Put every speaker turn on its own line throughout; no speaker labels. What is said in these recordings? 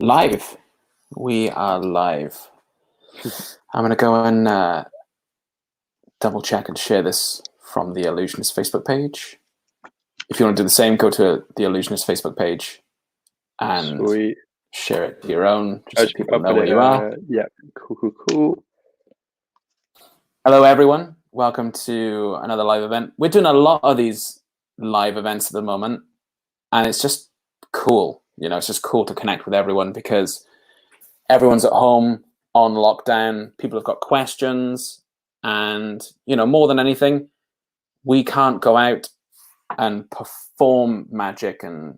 Live. We are live. I'm going to go and double check and share this from the Illusionist Facebook page. If you want to do the same, go to the Illusionist Facebook page and
Sweet.
share it to your own, just so people know where you are.
Yeah, cool.
Hello, everyone. Welcome to another live event. We're doing a lot of these live events at the moment, and it's just cool. You know, it's just cool to connect with everyone because everyone's at home on lockdown. People have got questions, and more than anything, we can't go out and perform magic and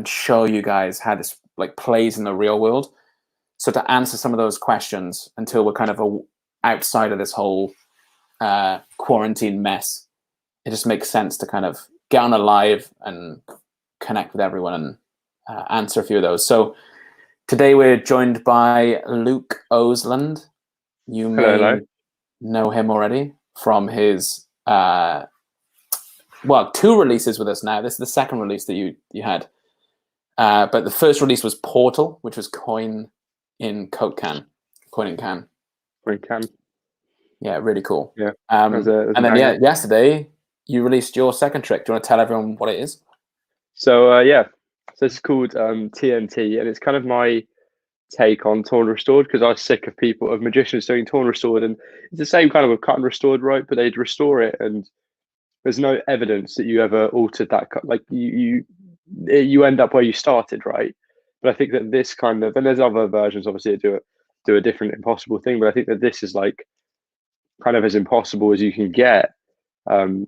show you guys how this plays in the real world. So to answer some of those questions until we're kind of outside of this whole quarantine mess, it just makes sense to kind of get on a live and connect with everyone and answer a few of those. So today we're joined by Luke Oseland. You may know him already from his two releases with us now. This is the second release that you had. But the first release was Portal, which was Coin in Can. Yeah, really cool.
Yeah.
Yesterday you released your second trick. Do you want to tell everyone what it is?
So it's called TNT, and it's kind of my take on Torn Restored because I was sick of magicians doing Torn Restored, and it's the same kind of with Cut and Restored, right? But they'd restore it, and there's no evidence that you ever altered that cut. Like you end up where you started, right? But I think that this kind of, and there's other versions obviously that do a different impossible thing, but I think that this is like kind of as impossible as you can get. And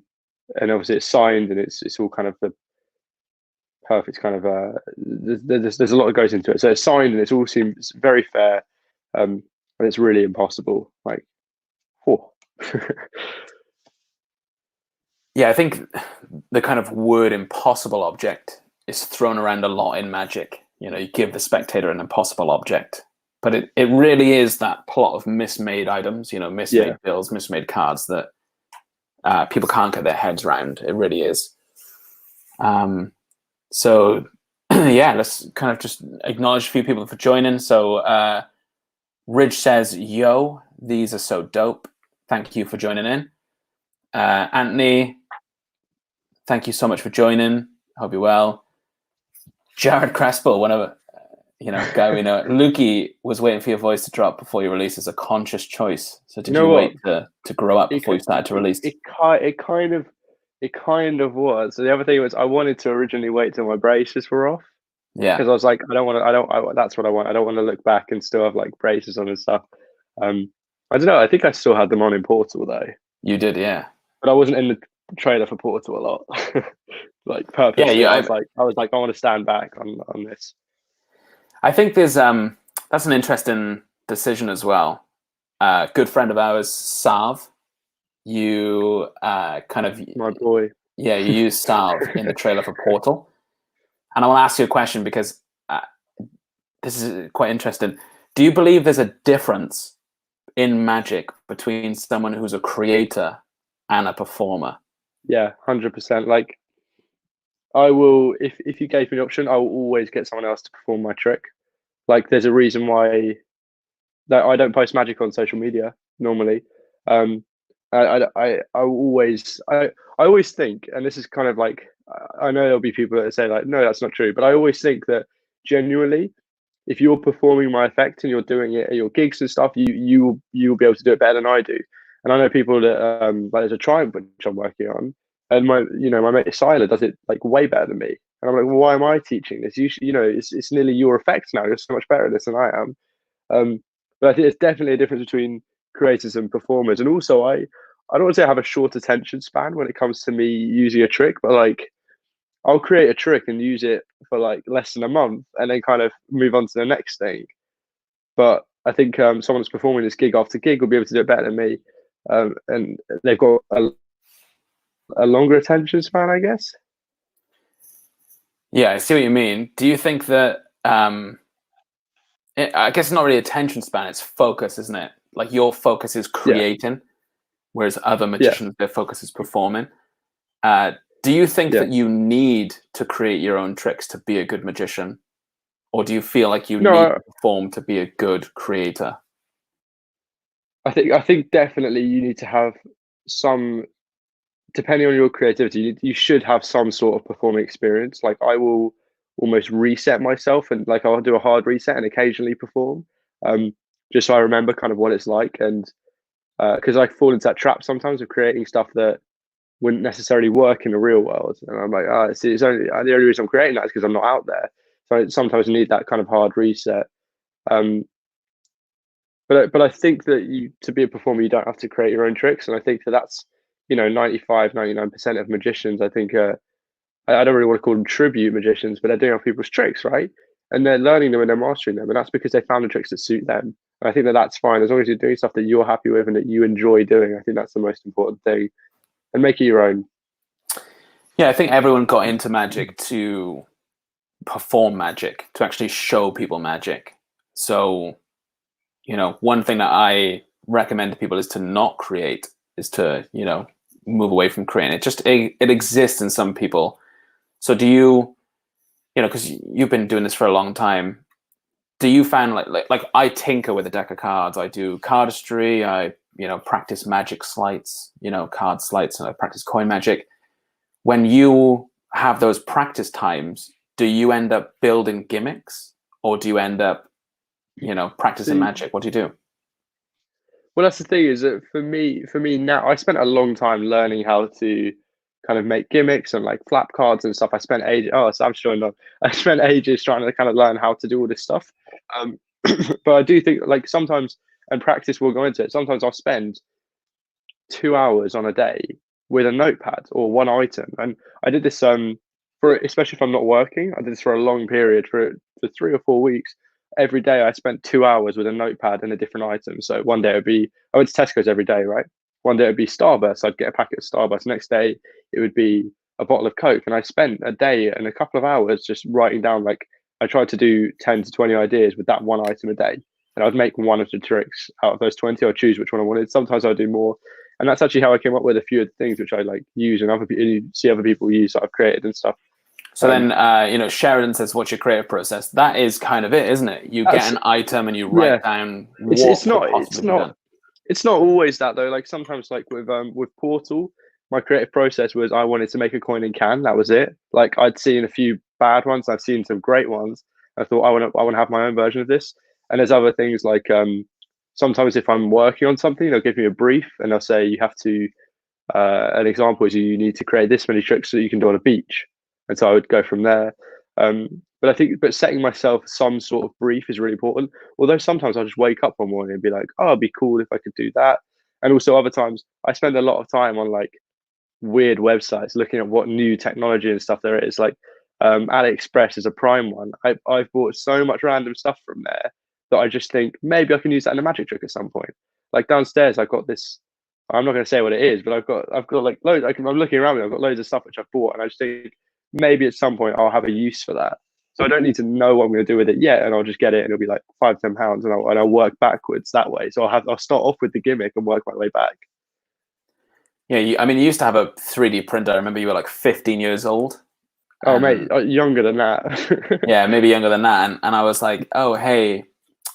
obviously it's signed and it's all kind of the perfect kind of there's a lot that goes into it. So it's signed and it all seems very fair, and it's really impossible. Like, oh.
Yeah, I think the kind of word impossible object is thrown around a lot in Magic. You give the spectator an impossible object, but it really is that plot of mismade items, mismade bills, mismade cards that people can't get their heads around. It really is. So, let's kind of just acknowledge a few people for joining. So, Ridge says, yo, these are so dope. Thank you for joining in. Anthony, thank you so much for joining. Hope you're well. Jared Crespo, one of guy we know. Lukey was waiting for your voice to drop before you release as a conscious choice. So did you wait to grow up before you started to release?
It kind of was. So the other thing was I wanted to originally wait till my braces were off.
Yeah.
Because I was like, that's what I want. I don't want to look back and still have like braces on and stuff. I don't know. I think I still had them on in Portal though.
You did, yeah.
But I wasn't in the trailer for Portal a lot. Like purposely. Yeah, I was like, I want to stand back on this.
I think there's that's an interesting decision as well. Good friend of ours, Sav, you kind of
my boy.
Yeah, you used Sav in the trailer for Portal. And I want to ask you a question because this is quite interesting. Do you believe there's a difference in Magic between someone who's a creator and a performer?
Yeah, 100%. Like, I will, if you gave me an option, I will always get someone else to perform my trick. Like, there's a reason why that I don't post Magic on social media normally. I always think, and this is kind of like, I know there'll be people that say like, no, that's not true. But I always think that genuinely, if you're performing my effect and you're doing it at your gigs and stuff, you will be able to do it better than I do. And I know people that like there's a Triumph which I'm working on, and my mate Siler does it like way better than me. And I'm like, well, why am I teaching this? It's nearly your effect now. You're so much better at this than I am. But I think there's definitely a difference between creators and performers. And also, I don't want to say I have a short attention span when it comes to me using a trick, but like I'll create a trick and use it for like less than a month and then kind of move on to the next thing. But I think someone that's performing this gig after gig will be able to do it better than me. And they've got a longer attention span, I guess.
Yeah, I see what you mean. Do you think that, I guess it's not really attention span, it's focus, isn't it? Like your focus is creating, whereas other magicians, their focus is performing. Do you think that you need to create your own tricks to be a good magician? or do you feel like you
No,
need to perform to be a good creator?
I think definitely you need to have some, depending on your creativity, you should have some sort of performing experience. Like I will almost reset myself, and like I'll do a hard reset and occasionally perform, um, just so I remember kind of what it's like. And because I fall into that trap sometimes of creating stuff that wouldn't necessarily work in the real world, and I'm like, it's only the only reason I'm creating that is because I'm not out there. So I sometimes need that kind of hard reset. Um, but I think that you, to be a performer, you don't have to create your own tricks, and I think that that's 95, 99% of magicians. I think I don't really want to call them tribute magicians, but they're doing other people's tricks, right? And they're learning them and they're mastering them, and that's because they found the tricks that suit them. And I think that that's fine as long as you're doing stuff that you're happy with and that you enjoy doing. I think that's the most important thing, and make it your own.
Yeah, I think everyone got into magic to perform magic, to actually show people magic. So, one thing that I recommend to people is to not create, is to, move away from creating. It exists in some people. So do you, because you've been doing this for a long time, do you find like I tinker with a deck of cards, I do cardistry, I, practice magic sleights, card sleights, and I practice coin magic. When you have those practice times, do you end up building gimmicks, or do you end up, practicing magic? What do you do?
Well, that's the thing, is that for me now, I spent a long time learning how to kind of make gimmicks and like flap cards and stuff. I spent ages. Oh, so I'm sure not. I spent ages trying to kind of learn how to do all this stuff. Um, but I do think like sometimes, and practice will go into it. Sometimes I'll spend 2 hours on a day with a notepad or one item, and I did this for, especially if I'm not working. I did this for a long period, for 3 or 4 weeks. Every day I spent 2 hours with a notepad and a different item. So one day it would be, I went to Tesco's every day, right? One day it would be Starburst. I'd get a packet of Starburst. Next day it would be a bottle of Coke. And I spent a day and a couple of hours just writing down, like, I tried to do 10 to 20 ideas with that one item a day. And I'd make one of the tricks out of those 20. I'd choose which one I wanted. Sometimes I'd do more. And that's actually how I came up with a few of the things which I like use, and see other people use that I've created and stuff.
So then, Sheridan says, "What's your creative process?" That is kind of it, isn't it? You get an item and you write down what
it's
could
not
possibly be done.
it's not always that though. Like sometimes, like with Portal, my creative process was I wanted to make a coin in can. That was it. Like I'd seen a few bad ones, I've seen some great ones. I thought I want to have my own version of this. And there's other things like sometimes if I'm working on something, they'll give me a brief and they'll say you have to. An example is you need to create this many tricks so that you can do on a beach, and so I would go from there. But I think, setting myself some sort of brief is really important. Although sometimes I'll just wake up one morning and be like, "Oh, it'd be cool if I could do that." And also other times I spend a lot of time on like weird websites looking at what new technology and stuff there is. Like AliExpress is a prime one. I've bought so much random stuff from there that I just think maybe I can use that in a magic trick at some point. Like downstairs, I've got this. I'm not going to say what it is, but I've got like loads. I'm looking around me. I've got loads of stuff which I've bought, and I just think maybe at some point I'll have a use for that. So I don't need to know what I'm going to do with it yet, and I'll just get it, and it'll be like £5, £10, and I'll work backwards that way. So I'll start off with the gimmick and work my way back.
Yeah, you used to have a 3D printer. I remember you were like 15 years old.
Oh, mate, younger than that.
Yeah, maybe younger than that. And I was like, oh, hey,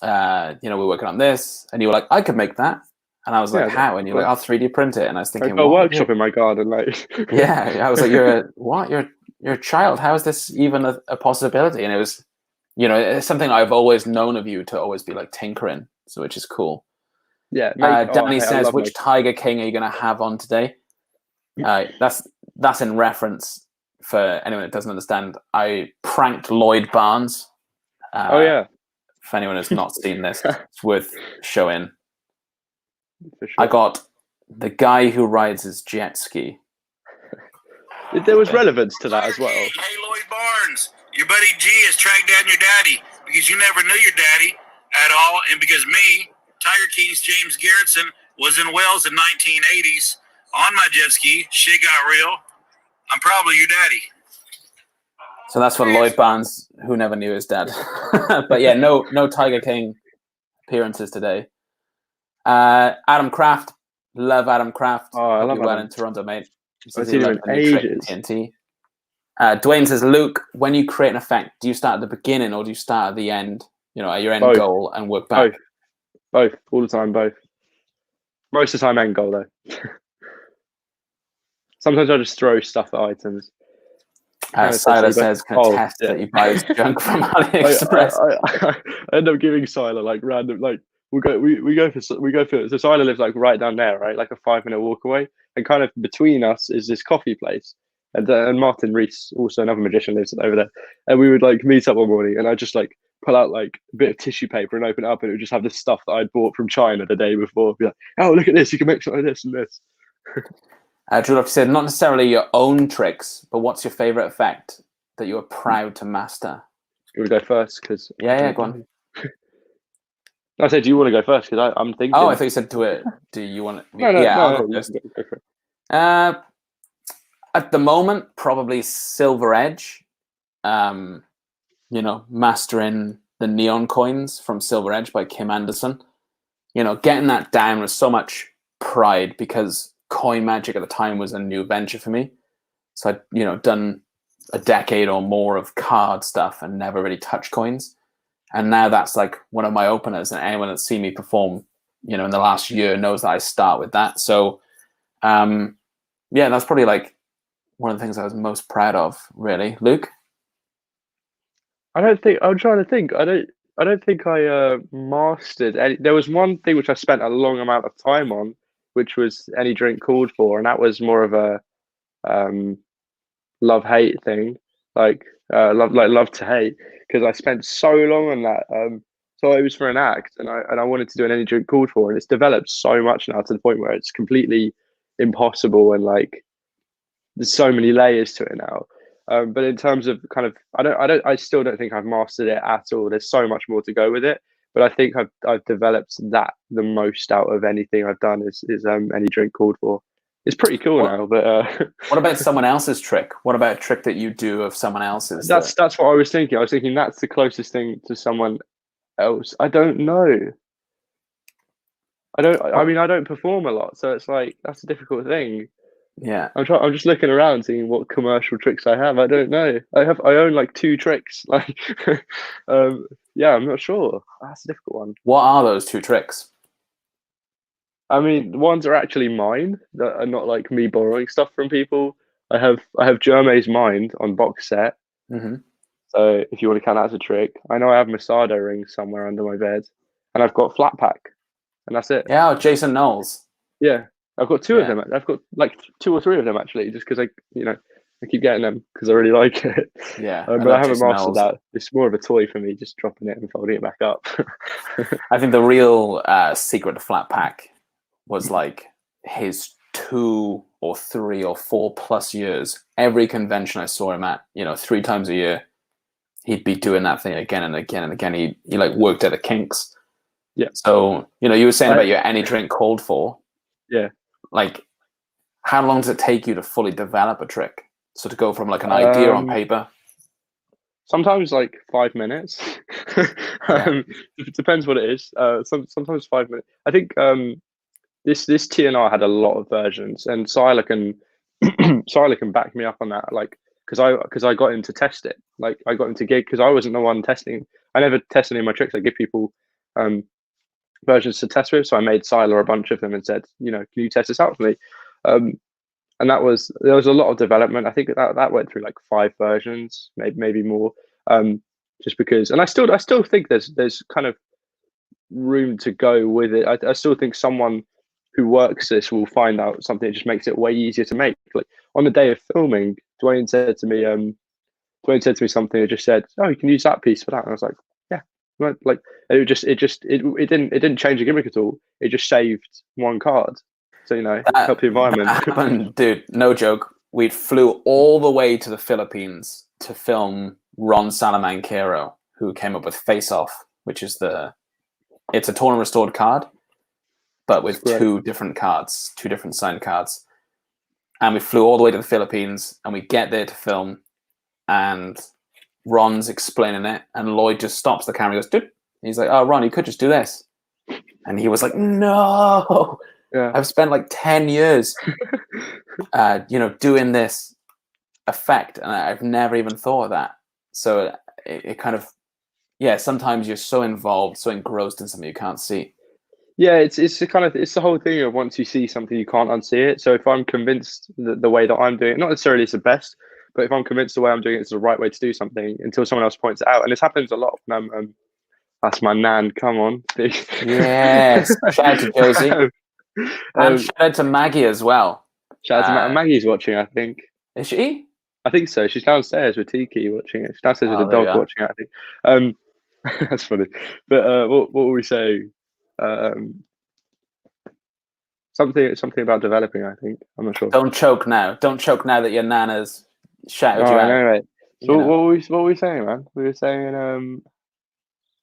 we're working on this. And you were like, I could make that. And I was like, how? And you're like, I'll 3D print it. And I was thinking,
I've got a workshop in my garden. Like,
yeah, I was like, you're a child. How is this even a possibility? And it was, it's something I've always known of you to always be like tinkering, so which is cool.
Yeah.
Danny says, which Tiger King are you going to have on today? That's in reference, for anyone that doesn't understand, I pranked Lloyd Barnes.
Oh yeah.
If anyone has not seen this, it's worth showing.
For sure.
I got the guy who rides his jet ski.
There was relevance to that as well.
Hey Lloyd Barnes, your buddy G has tracked down your daddy because you never knew your daddy at all, and because me, Tiger King's James Garretson, was in Wales in 1980s on my jet ski. Shit got real. I'm probably your daddy.
So that's for Lloyd Barnes, who never knew his dad. But yeah, no Tiger King appearances today. Adam Kraft, love Adam Kraft.
Oh, I love
Well
Adam.
in Toronto, mate.
I've seen him in ages.
TNT. Dwayne says, Luke, when you create an effect, do you start at the beginning or do you start at the end? At your end
Both.
goal and work back.
Both, all the time. Both. Most of the time, end goal though. Sometimes I just throw stuff at items.
Siler says, can attest that you buy his junk from AliExpress.
I end up giving Siler like random, like we go for so Siler lives like right down there, right, like a 5-minute walk away, and kind of between us is this coffee place, and Martin Rees, also another magician, lives over there, and we would like meet up one morning, and I just like pull out like a bit of tissue paper and open it up, and it would just have this stuff that I'd bought from China the day before. Be like, oh, look at this, you can make something like this and this.
Drew said, not necessarily your own tricks, but what's your favorite effect that you are proud to master?
You want to go first? Because
yeah, go on.
I said, do you want to go first? Because I'm thinking.
Oh, I thought you said do it. Do you want to?
No,
I'll
go for it.
At the moment, probably Silver Edge. Mastering the neon coins from Silver Edge by Kim Anderson. Getting that down with so much pride because coin magic at the time was a new venture for me. So I'd, done a decade or more of card stuff and never really touched coins. And now that's like one of my openers, and anyone that's seen me perform, in the last year knows that I start with that. So, that's probably like one of the things I was most proud of, really. Luke?
I'm trying to think. I don't think I mastered any. There was one thing which I spent a long amount of time on, which was any drink called for, and that was more of a love-hate thing, like love to hate, because I spent so long on that. So it was for an act, and I wanted to do an any drink called for, and it's developed so much now to the point where it's completely impossible, and like there's so many layers to it now. But in terms of kind of, I still don't think I've mastered it at all. There's so much more to go with it. But I think I've developed that the most out of anything I've done is any drink called for. It's pretty cool now. But
what about someone else's trick? What about a trick that you do of someone else's?
That's what I was thinking. I was thinking that's the closest thing to someone else. I don't know. I don't perform a lot, so it's like that's a difficult thing.
Yeah,
I'm just looking around, seeing what commercial tricks I have. I don't know. I own like 2 tricks. Like, yeah, I'm not sure. That's a difficult one.
What are those 2 tricks?
I mean, the ones are actually mine that are not like me borrowing stuff from people. I have Jermai's Mind on box set.
Mm-hmm.
So if you want to count that as a trick, I know I have Masada rings somewhere under my bed, and I've got Flat Pack, and that's it.
Yeah, Jason Knowles.
Yeah. I've got 2 of them. I've got like 2 or 3 of them actually, just because I keep getting them because I really like it.
Yeah,
but I haven't mastered that. It's more of a toy for me, just dropping it and folding it back up.
I think the real secret to Flat Pack was like his 2 or 3 or 4 plus years. Every convention I saw him at, 3 times a year, he'd be doing that thing again and again and again. He like worked at the kinks.
Yeah.
So you were saying about your any drink called for.
Yeah.
Like, how long does it take you to fully develop a trick? So to go from like an idea on paper?
Sometimes like 5 minutes. It depends what it is. Sometimes 5 minutes. I think this TNR had a lot of versions, and Siler can back me up on that. Like, because I got him to test it. Like, I got him to gig because I wasn't the one testing. I never test any of my tricks. I give people versions to test with, so I made Siler a bunch of them and said, can you test this out for me? And there was a lot of development. I think that went through like 5 versions, maybe more, just because. And I still think there's kind of room to go with it. I still think someone who works this will find out something that just makes it way easier to make. Like on the day of filming, Dwayne said to me something. It just said, "Oh, you can use that piece for that," and I was like, "Yeah." Like it didn't change the gimmick at all. It just saved 1 card. So help the environment.
That happened, dude. No joke. We flew all the way to the Philippines to film Ron Salamancero, who came up with Face Off, which is it's a torn and restored card, but with 2 different cards, 2 different signed cards. And we flew all the way to the Philippines, and we get there to film, and Ron's explaining it, and Lloyd just stops the camera and goes, dude. He's like, oh, Ron, you could just do this. And he was like, no.
Yeah.
I've spent like 10 years, doing this. effect, and I've never even thought of that. So it kind of, yeah, sometimes you're so involved, so engrossed in something you can't see.
Yeah, it's the whole thing of once you see something, you can't unsee it. So if I'm convinced that the way that I'm doing it, not necessarily it's the best, but if I'm convinced the way I'm doing it is the right way to do something, until someone else points it out, and this happens a lot when I'm that's my nan. Come on,
Yes, shout out to Josie, and shout out to Maggie as well.
Shout out to Maggie's watching. I think.
Is she?
I think so. She's downstairs with Tiki watching it. She's downstairs with the
there you
dog
are.
watching it. I think. That's funny. But what were we saying? Something about developing. I think I'm not sure.
Don't choke now. Don't choke now that your nana's shouted
Oh,
you
I
out.
know, right. So
You know.
what were we saying, man? We were saying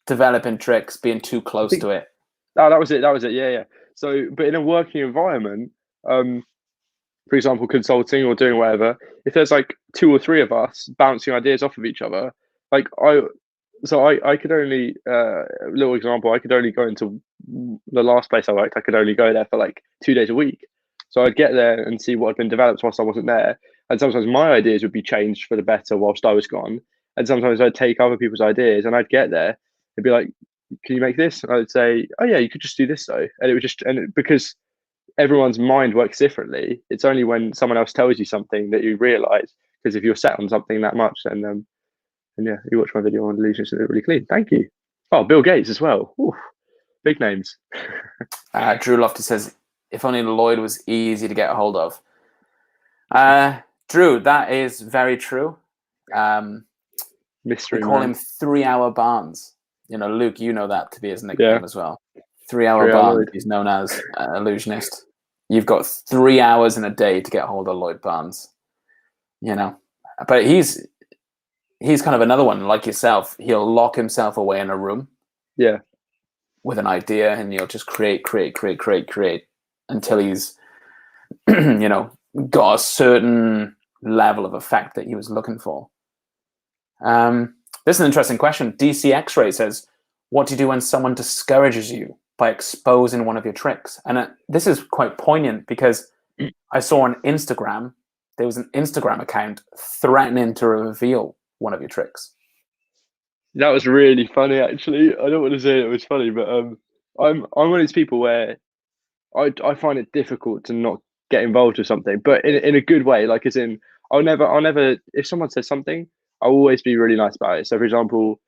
Developing tricks, being too close to it.
Oh, that was it. Yeah. So, but in a working environment, for example, consulting or doing whatever, if there's like 2 or 3 of us bouncing ideas off of each other, like I could only little example, I could only go into the last place I worked. I could only go there for like 2 days a week. So I'd get there and see what had been developed whilst I wasn't there, and sometimes my ideas would be changed for the better whilst I was gone, and sometimes I'd take other people's ideas, and I'd get there, it'd be like, can you make this? And I would say, oh yeah, you could just do this though, and it would just, because everyone's mind works differently. It's only when someone else tells you something that you realize, because if you're set on something that much, then and yeah, you watch my video on delusions and they're really clean. Thank you. Oh, Bill Gates as well. Oof, big names.
Drew Loftus says, if only Lloyd was easy to get a hold of. Drew, that is very true.
Mystery
we call
man.
him 3 Hour Barnes. You know, Luke, you know that to be his nickname as well. 3 Hour
3 Hour
Barnes,
Lloyd.
he's known as an illusionist. You've got 3 hours in a day to get a hold of Lloyd Barnes. You know, but he's kind of another one like yourself. He'll lock himself away in a room,
Yeah,
with an idea, and he'll just create until he's, you know, got a certain level of effect that he was looking for. This is an interesting question. DC X-Ray says, what do you do when someone discourages you by exposing one of your tricks? And this is quite poignant, because I saw on Instagram, there was an Instagram account threatening to reveal one of your tricks.
that was really funny. Actually, I don't want to say it was funny, but I'm one of these people where I find it difficult to not get involved with something, but in a good way. Like, as in, I'll never. If someone says something, I'll always be really nice about it. So, for example,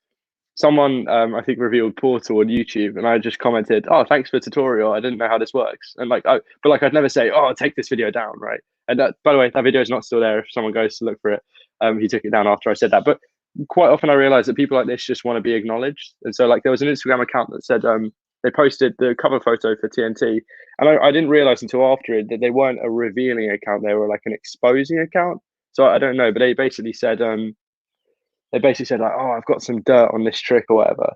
someone I think revealed Portal on YouTube, and I just commented, "Oh, thanks for the tutorial. I didn't know how this works." And I'd never say, "Oh, take this video down," right? And by the way, that video is not still there. If someone goes to look for it, he took it down after I said that. But quite often I realize that people like this just want to be acknowledged. And so, like, there was an Instagram account that said they posted the cover photo for TNT, and I didn't realize until after it that they weren't a revealing account; they were like an exposing account. So I don't know, but they basically said like, oh, I've got some dirt on this trick or whatever,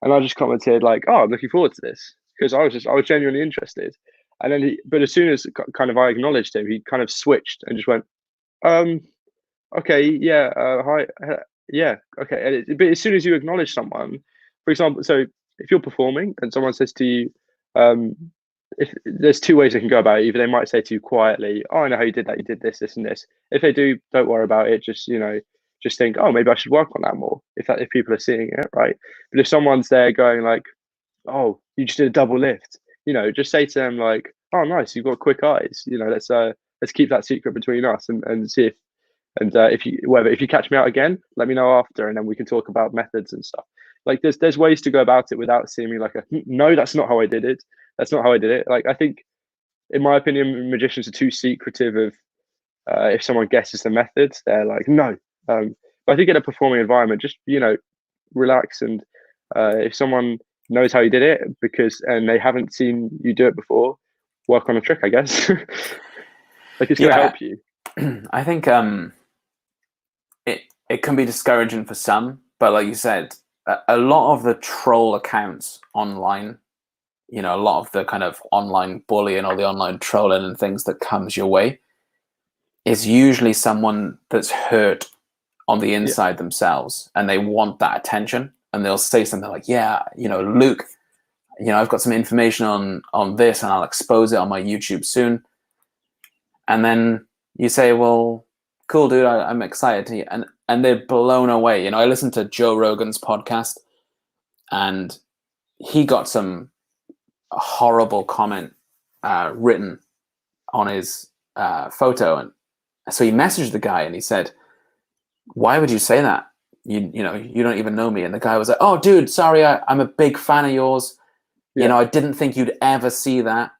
and I just commented like, oh, I'm looking forward to this, because I was genuinely interested. And then but as soon as kind of I acknowledged him, he kind of switched and just went, okay, yeah, hi, yeah, okay. But as soon as you acknowledge someone, for example, so if you're performing and someone says to you, if there's 2 ways they can go about it. Either they might say to you quietly, oh, I know how you did that, you did this, this, and this. If they do, don't worry about it. Just, you know, just think, oh, maybe I should work on that more, if people are seeing it, right? But if someone's there going like, oh, you just did a double lift, you know, just say to them like, oh, nice, you've got quick eyes, you know, let's keep that secret between us, and see if you catch me out again, let me know after, and then we can talk about methods and stuff. Like, there's ways to go about it without seeming like no, that's not how I did it. That's not how I did it. Like, I think, in my opinion, magicians are too secretive of if someone guesses the methods, they're like, no. But I think in a performing environment, just, you know, relax, and if someone knows how you did it and they haven't seen you do it before, work on a trick, I guess. Like, it's going to help you.
I think it can be discouraging for some, but like you said, a lot of the troll accounts online, you know, a lot of the kind of online bullying or the online trolling and things that comes your way is usually someone that's hurt on the inside themselves, and they want that attention, and they'll say something like, yeah, you know, Luke, you know, I've got some information on this, and I'll expose it on my YouTube soon. And then you say, well, cool, dude. I'm excited to, and they're blown away. You know, I listened to Joe Rogan's podcast, and he got some horrible comment written on his photo, and so he messaged the guy and he said, "Why would you say that? You know, you don't even know me." And the guy was like, "Oh, dude, sorry, I'm a big fan of yours.
Yeah.
You know, I didn't think you'd ever see that."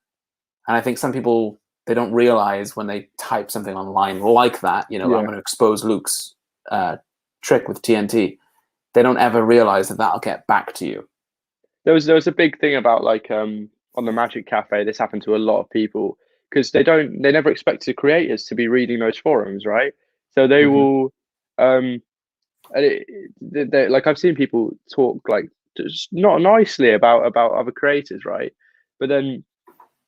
And I think some people, they don't realize when they type something online like that, you know, I'm going to expose Luke's trick with TNT. They don't ever realize that that'll get back to you.
There was a big thing about like on the Magic Cafe. This happened to a lot of people because they never expect the creators to be reading those forums, right? So they will, like I've seen people talk like just not nicely about other creators, right? But then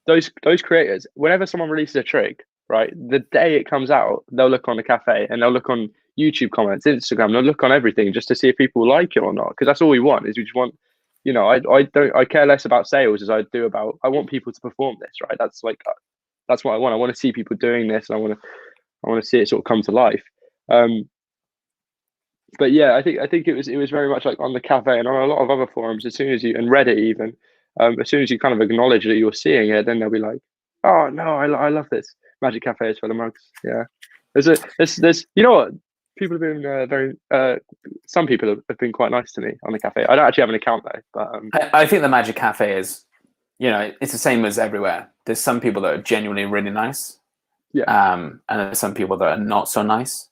those creators, whenever someone releases a trick, right, the day it comes out, they'll look on the cafe and they'll look on YouTube comments, Instagram, they'll look on everything just to see if people like it or not. Because that's all we want, is we just want, you know, I care less about sales as I do about, I want people to perform this, right? That's what I want. I want to see people doing this, and I want to see it sort of come to life. But yeah, I think it was very much like on the cafe and on a lot of other forums. As soon as you, and Reddit even, as soon as you kind of acknowledge that you're seeing it, then they'll be like, "Oh no, I love this Magic Cafe is for the mugs." Yeah, there's you know what, people have been very some people have been quite nice to me on the cafe. I don't actually have an account though, but
I think the Magic Cafe is, you know, it's the same as everywhere. There's some people that are genuinely really nice, and there's some people that are not so nice.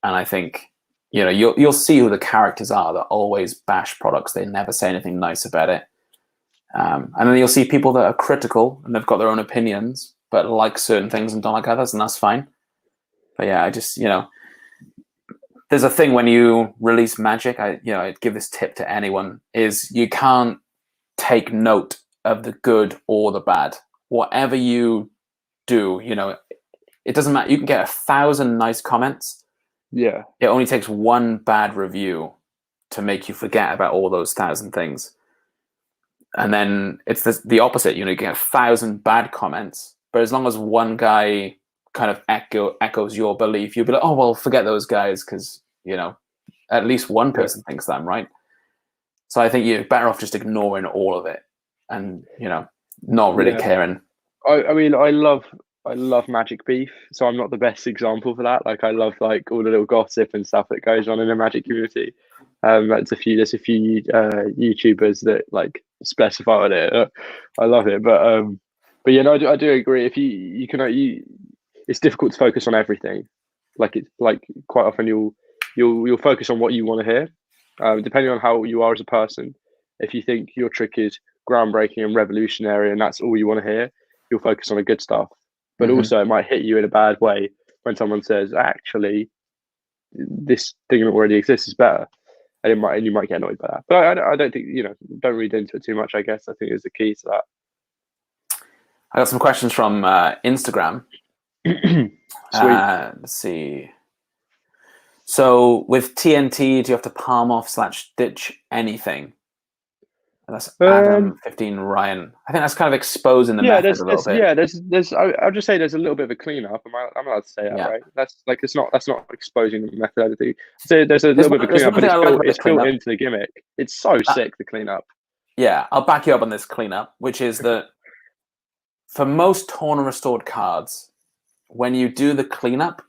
And I think, you know, you'll see who the characters are that always bash products. They never say anything nice about it. And then you'll see people that are critical and they've got their own opinions, but like certain things and don't like others, and that's fine. But yeah, I just, you know, there's a thing when you release Magic, I'd give this tip to anyone, is you can't take note of the good or the bad. Whatever you do, you know, it doesn't matter. You can get 1,000 nice comments.
yeah,
It only takes one bad review to make you forget about all those 1,000 things. And then it's the opposite. You know, you get 1,000 bad comments, but as long as one guy kind of echoes your belief, you'll be like, oh, well, forget those guys, because, you know, at least one person thinks that I'm right. So I think you're better off just ignoring all of it and, you know, not really caring.
I mean, I love Magic beef, so I'm not the best example for that. Like, I love like all the little gossip and stuff that goes on in the Magic community. There's a few YouTubers that like specify on it. I love it, but you know, I do agree. If you can, it's difficult to focus on everything. Like, it's like quite often you'll focus on what you want to hear, depending on how you are as a person. If you think your trick is groundbreaking and revolutionary and that's all you want to hear, you'll focus on the good stuff. But also it might hit you in a bad way when someone says, actually, this thing that already exists is better. And you might get annoyed by that. But I don't think, you know, don't read into it too much, I guess. I think is the key to that.
I got some questions from Instagram.
Sweet.
Let's see. So with TNT, do you have to palm off / ditch anything? That's Adam 15 Ryan. I think that's kind of exposing the method a little bit.
Yeah, there's. I'll just say there's a little bit of a cleanup. I'm allowed to say that, right? That's like that's not exposing the method. I'd say there's a little bit of a cleanup, but it's built into the gimmick. It's so sick, the cleanup.
Yeah, I'll back you up on this cleanup, which is that for most torn and restored cards, when you do the cleanup,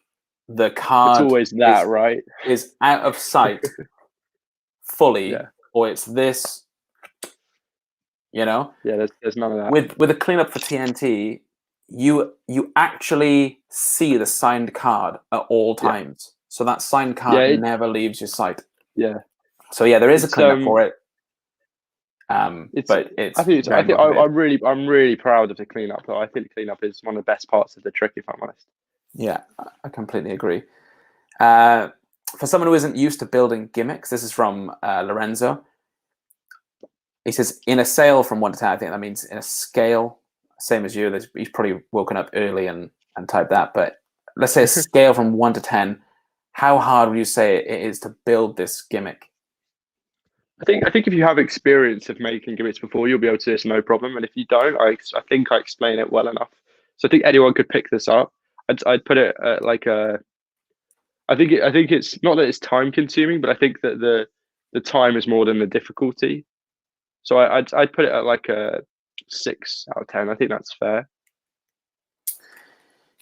the card
it's always that, right?
Is out of sight fully, or it's this. You know,
there's none of that.
With a cleanup for TNT, you actually see the signed card at all times, so that signed card never leaves your sight.
Yeah.
So there is a cleanup for it. But it's.
I'm really proud of the cleanup. I think the cleanup is one of the best parts of the trick, if I'm honest.
Yeah, I completely agree. For someone who isn't used to building gimmicks, this is from Lorenzo. He says, in a scale from 1 to 10, I think that means in a scale, same as you. He's probably woken up early and typed that. But let's say a scale from 1 to 10. How hard would you say it is to build this gimmick?
I think if you have experience of making gimmicks before, you'll be able to do this no problem. And if you don't, I think I explain it well enough. So I think anyone could pick this up. I'd put it at like a I think it's not that it's time consuming, but I think that the time is more than the difficulty. So I'd put it at like a 6 out of 10. I think that's fair.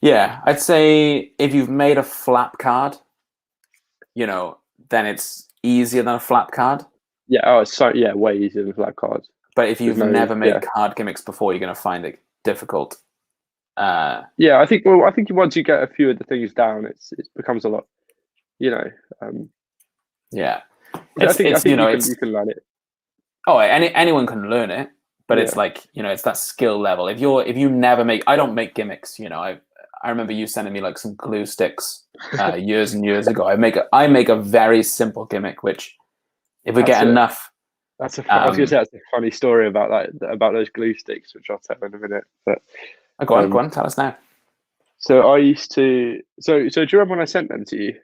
Yeah, I'd say if you've made a flap card, then it's easier than a flap card.
Yeah. Oh, it's way easier than flat cards.
But if you've never made card gimmicks before, you're going to find it difficult.
I think once you get a few of the things down, it becomes a lot.
Yeah,
I think you can learn it.
Oh, anyone can learn it, but it's like it's that skill level. If you never make, I don't make gimmicks. I remember you sending me like some glue sticks years and years ago. I make a very simple gimmick, which if we get enough.
I was going to say that's a funny story about those glue sticks, which I'll tell in a minute. But
go on, tell us now.
So I used to. So do you remember when I sent them to you?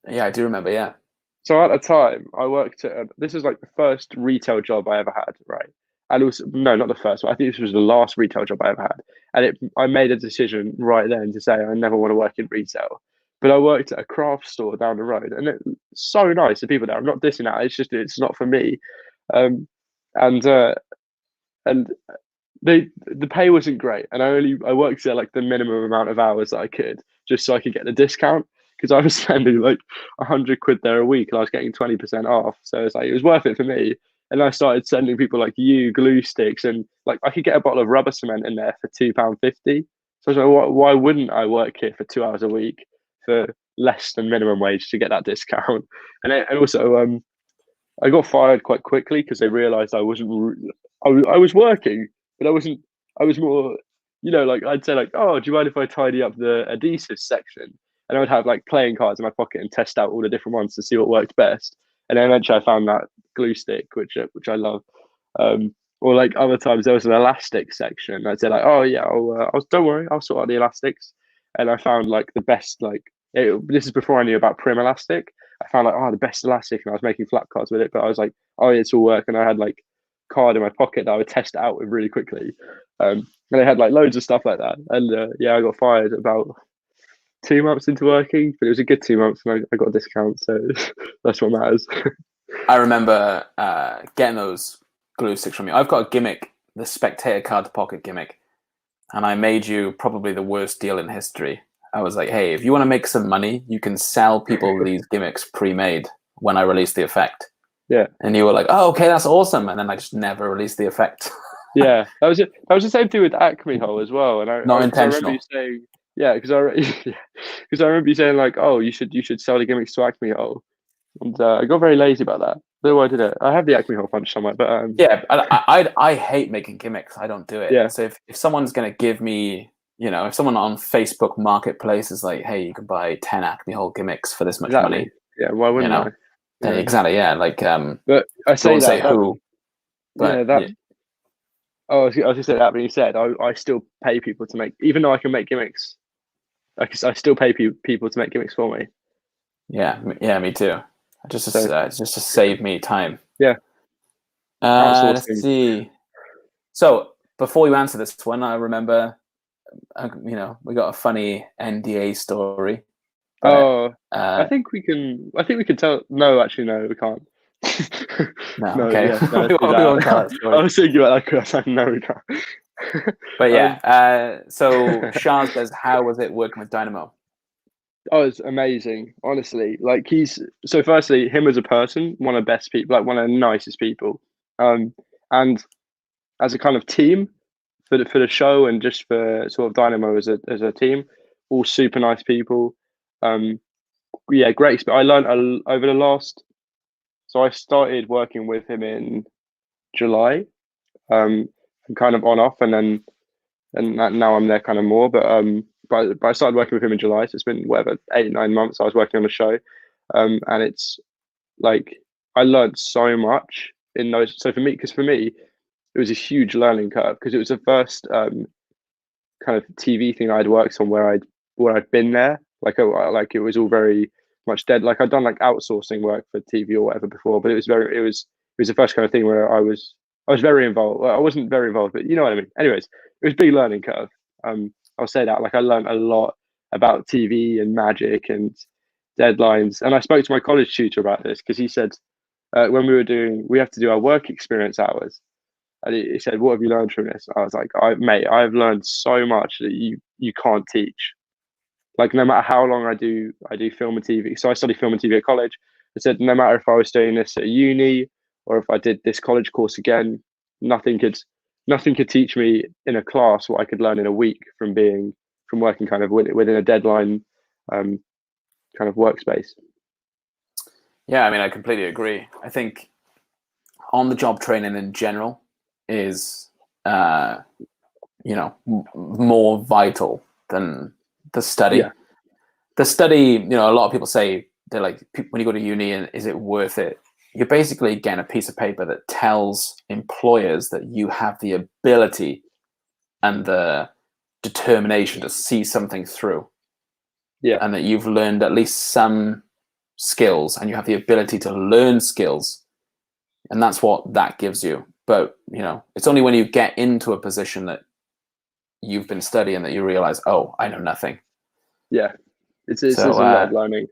Yeah, I do remember. Yeah.
So at the time, I worked at. This is like the first retail job I ever had, right? And also, no, not the first. But I think this was the last retail job I ever had. And I made a decision right then to say I never want to work in retail. But I worked at a craft store down the road, and it's so nice. The people there, I'm not dissing that. It's just it's not for me. And the pay wasn't great, and I worked there like the minimum amount of hours that I could, just so I could get the discount, because I was spending like 100 quid there a week, and I was getting 20% off. So it's like it was worth it for me. And I started sending people like you glue sticks, and like I could get a bottle of rubber cement in there for £2.50. So I was like, why wouldn't I work here for 2 hours a week for less than minimum wage to get that discount? And also, I got fired quite quickly because they realised I wasn't. I was working, but I wasn't. I was more, like I'd say like, oh, do you mind if I tidy up the adhesive section? And I would have like playing cards in my pocket and test out all the different ones to see what worked best. And then eventually I found that glue stick, which I love. Or like other times there was an elastic section. I'd say like, oh yeah, don't worry, I'll sort out the elastics. And I found like the best this is before I knew about Prim Elastic. I found like the best elastic, and I was making flat cards with it. But I was like, oh, it's all work, and I had like card in my pocket that I would test it out with really quickly. And I had like loads of stuff like that. And I got fired about 2 months into working, but it was a good 2 months, and I got a discount, so that's what matters.
I remember getting those glue sticks from you. I've got a gimmick, the Spectator Card to Pocket gimmick, and I made you probably the worst deal in history. I was like, hey, if you want to make some money, you can sell people these gimmicks pre-made when I release the effect.
Yeah.
And you were like, oh, okay, that's awesome. And then I just never released the effect.
Yeah, that was it. That was the same thing with Acme Hole as well. And
Not intentional.
I remember you saying, because I remember you saying like, oh, you should sell the gimmicks to Acme Hole. And I got very lazy about that. I don't know why I did it. I have the Acme Hole punch somewhere, but
yeah, I hate making gimmicks. I don't do it.
Yeah.
So if someone's gonna give me, if someone on Facebook Marketplace is like, hey, you can buy 10 Acme Hole gimmicks for this much money.
Yeah, why wouldn't I?
Yeah. Exactly. Yeah, like
but I say
who. But,
yeah, Oh, I was going to say that, but you said I still pay people to make, even though I can make gimmicks. I still pay people to make gimmicks for me.
Yeah, me too. Just to save me time.
Yeah.
Let's see. So before you answer this one, I remember, we got a funny NDA story.
Oh, I think we can tell. No, actually, no, we can't.
No, okay.
Yeah, I was thinking about that because I was like, no, we can't.
But yeah, so Shah says, how was it working with Dynamo?
Oh, it's amazing, honestly. Like firstly, him as a person, one of the best people, like one of the nicest people. And as a kind of team for the show and just for sort of Dynamo as a team, all super nice people. Yeah, great. I learned over the last. So I started working with him in July, and kind of on off, and now I'm there kind of more. But I started working with him in July, so it's been 8-9 months I was working on the show, and it's like I learned so much in those. So for me, it was a huge learning curve because it was the first kind of TV thing I'd worked on where I'd been there. Like it was all very much dead. Like I'd done like outsourcing work for TV or whatever before, but it was the first kind of thing where I was very involved. Well, I wasn't very involved, but you know what I mean. Anyways, it was a big learning curve. I'll say that. Like I learned a lot about TV and magic and deadlines. And I spoke to my college tutor about this because he said when we have to do our work experience hours. And he said, "What have you learned from this?" I was like, I've learned so much that you can't teach. Like no matter how long I do film and TV. So I study film and TV at college. I said no matter if I was doing this at uni or if I did this college course again, nothing could teach me in a class what I could learn in a week from working kind of within a deadline kind of workspace.
Yeah, I mean, I completely agree. I think on-the-job training in general is, more vital than the study.
Yeah.
The study, a lot of people say they're like, when you go to uni, and is it worth it? You're basically getting a piece of paper that tells employers that you have the ability and the determination to see something through.
Yeah.
And that you've learned at least some skills and you have the ability to learn skills. And that's what that gives you. But, it's only when you get into a position that you've been studying that you realize, oh, I know nothing.
Yeah. It's a lot of learning.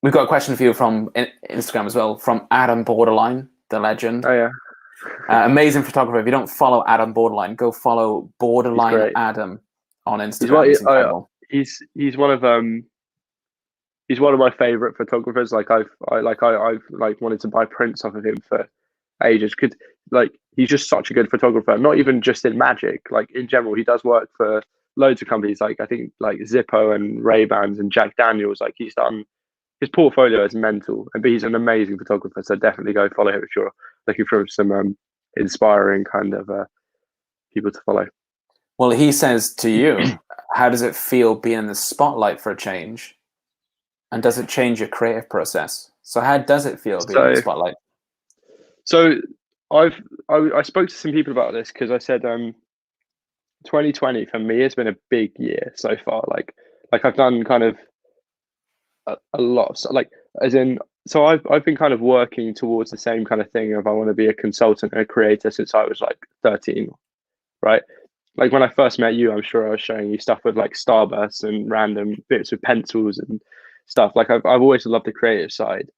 We've got a question for you from Instagram as well, from Adam Borderline, the legend.
Oh, yeah.
Amazing photographer. If you don't follow Adam Borderline, go follow Borderline Adam on Instagram. He's incredible.
He's one of my favorite photographers. Like I've wanted to buy prints off of him for ages. He's just such a good photographer. Not even just in magic. Like in general, he does work for loads of companies. Like I think like Zippo and Ray-Bans and Jack Daniels. Like he's done. His portfolio is mental, but he's an amazing photographer. So definitely go follow him if you're looking for some inspiring kind of people to follow.
Well, he says to you, how does it feel being in the spotlight for a change? And does it change your creative process? So how does it feel being in the spotlight?
So I spoke to some people about this because I said 2020 for me has been a big year so far. Like I've done kind of a lot of like as in so I've been kind of working towards the same kind of thing of I want to be a consultant and a creator since I was like 13, right? Like when I first met you, I'm sure I was showing you stuff with like starbursts and random bits with pencils and stuff. Like I've always loved the creative side,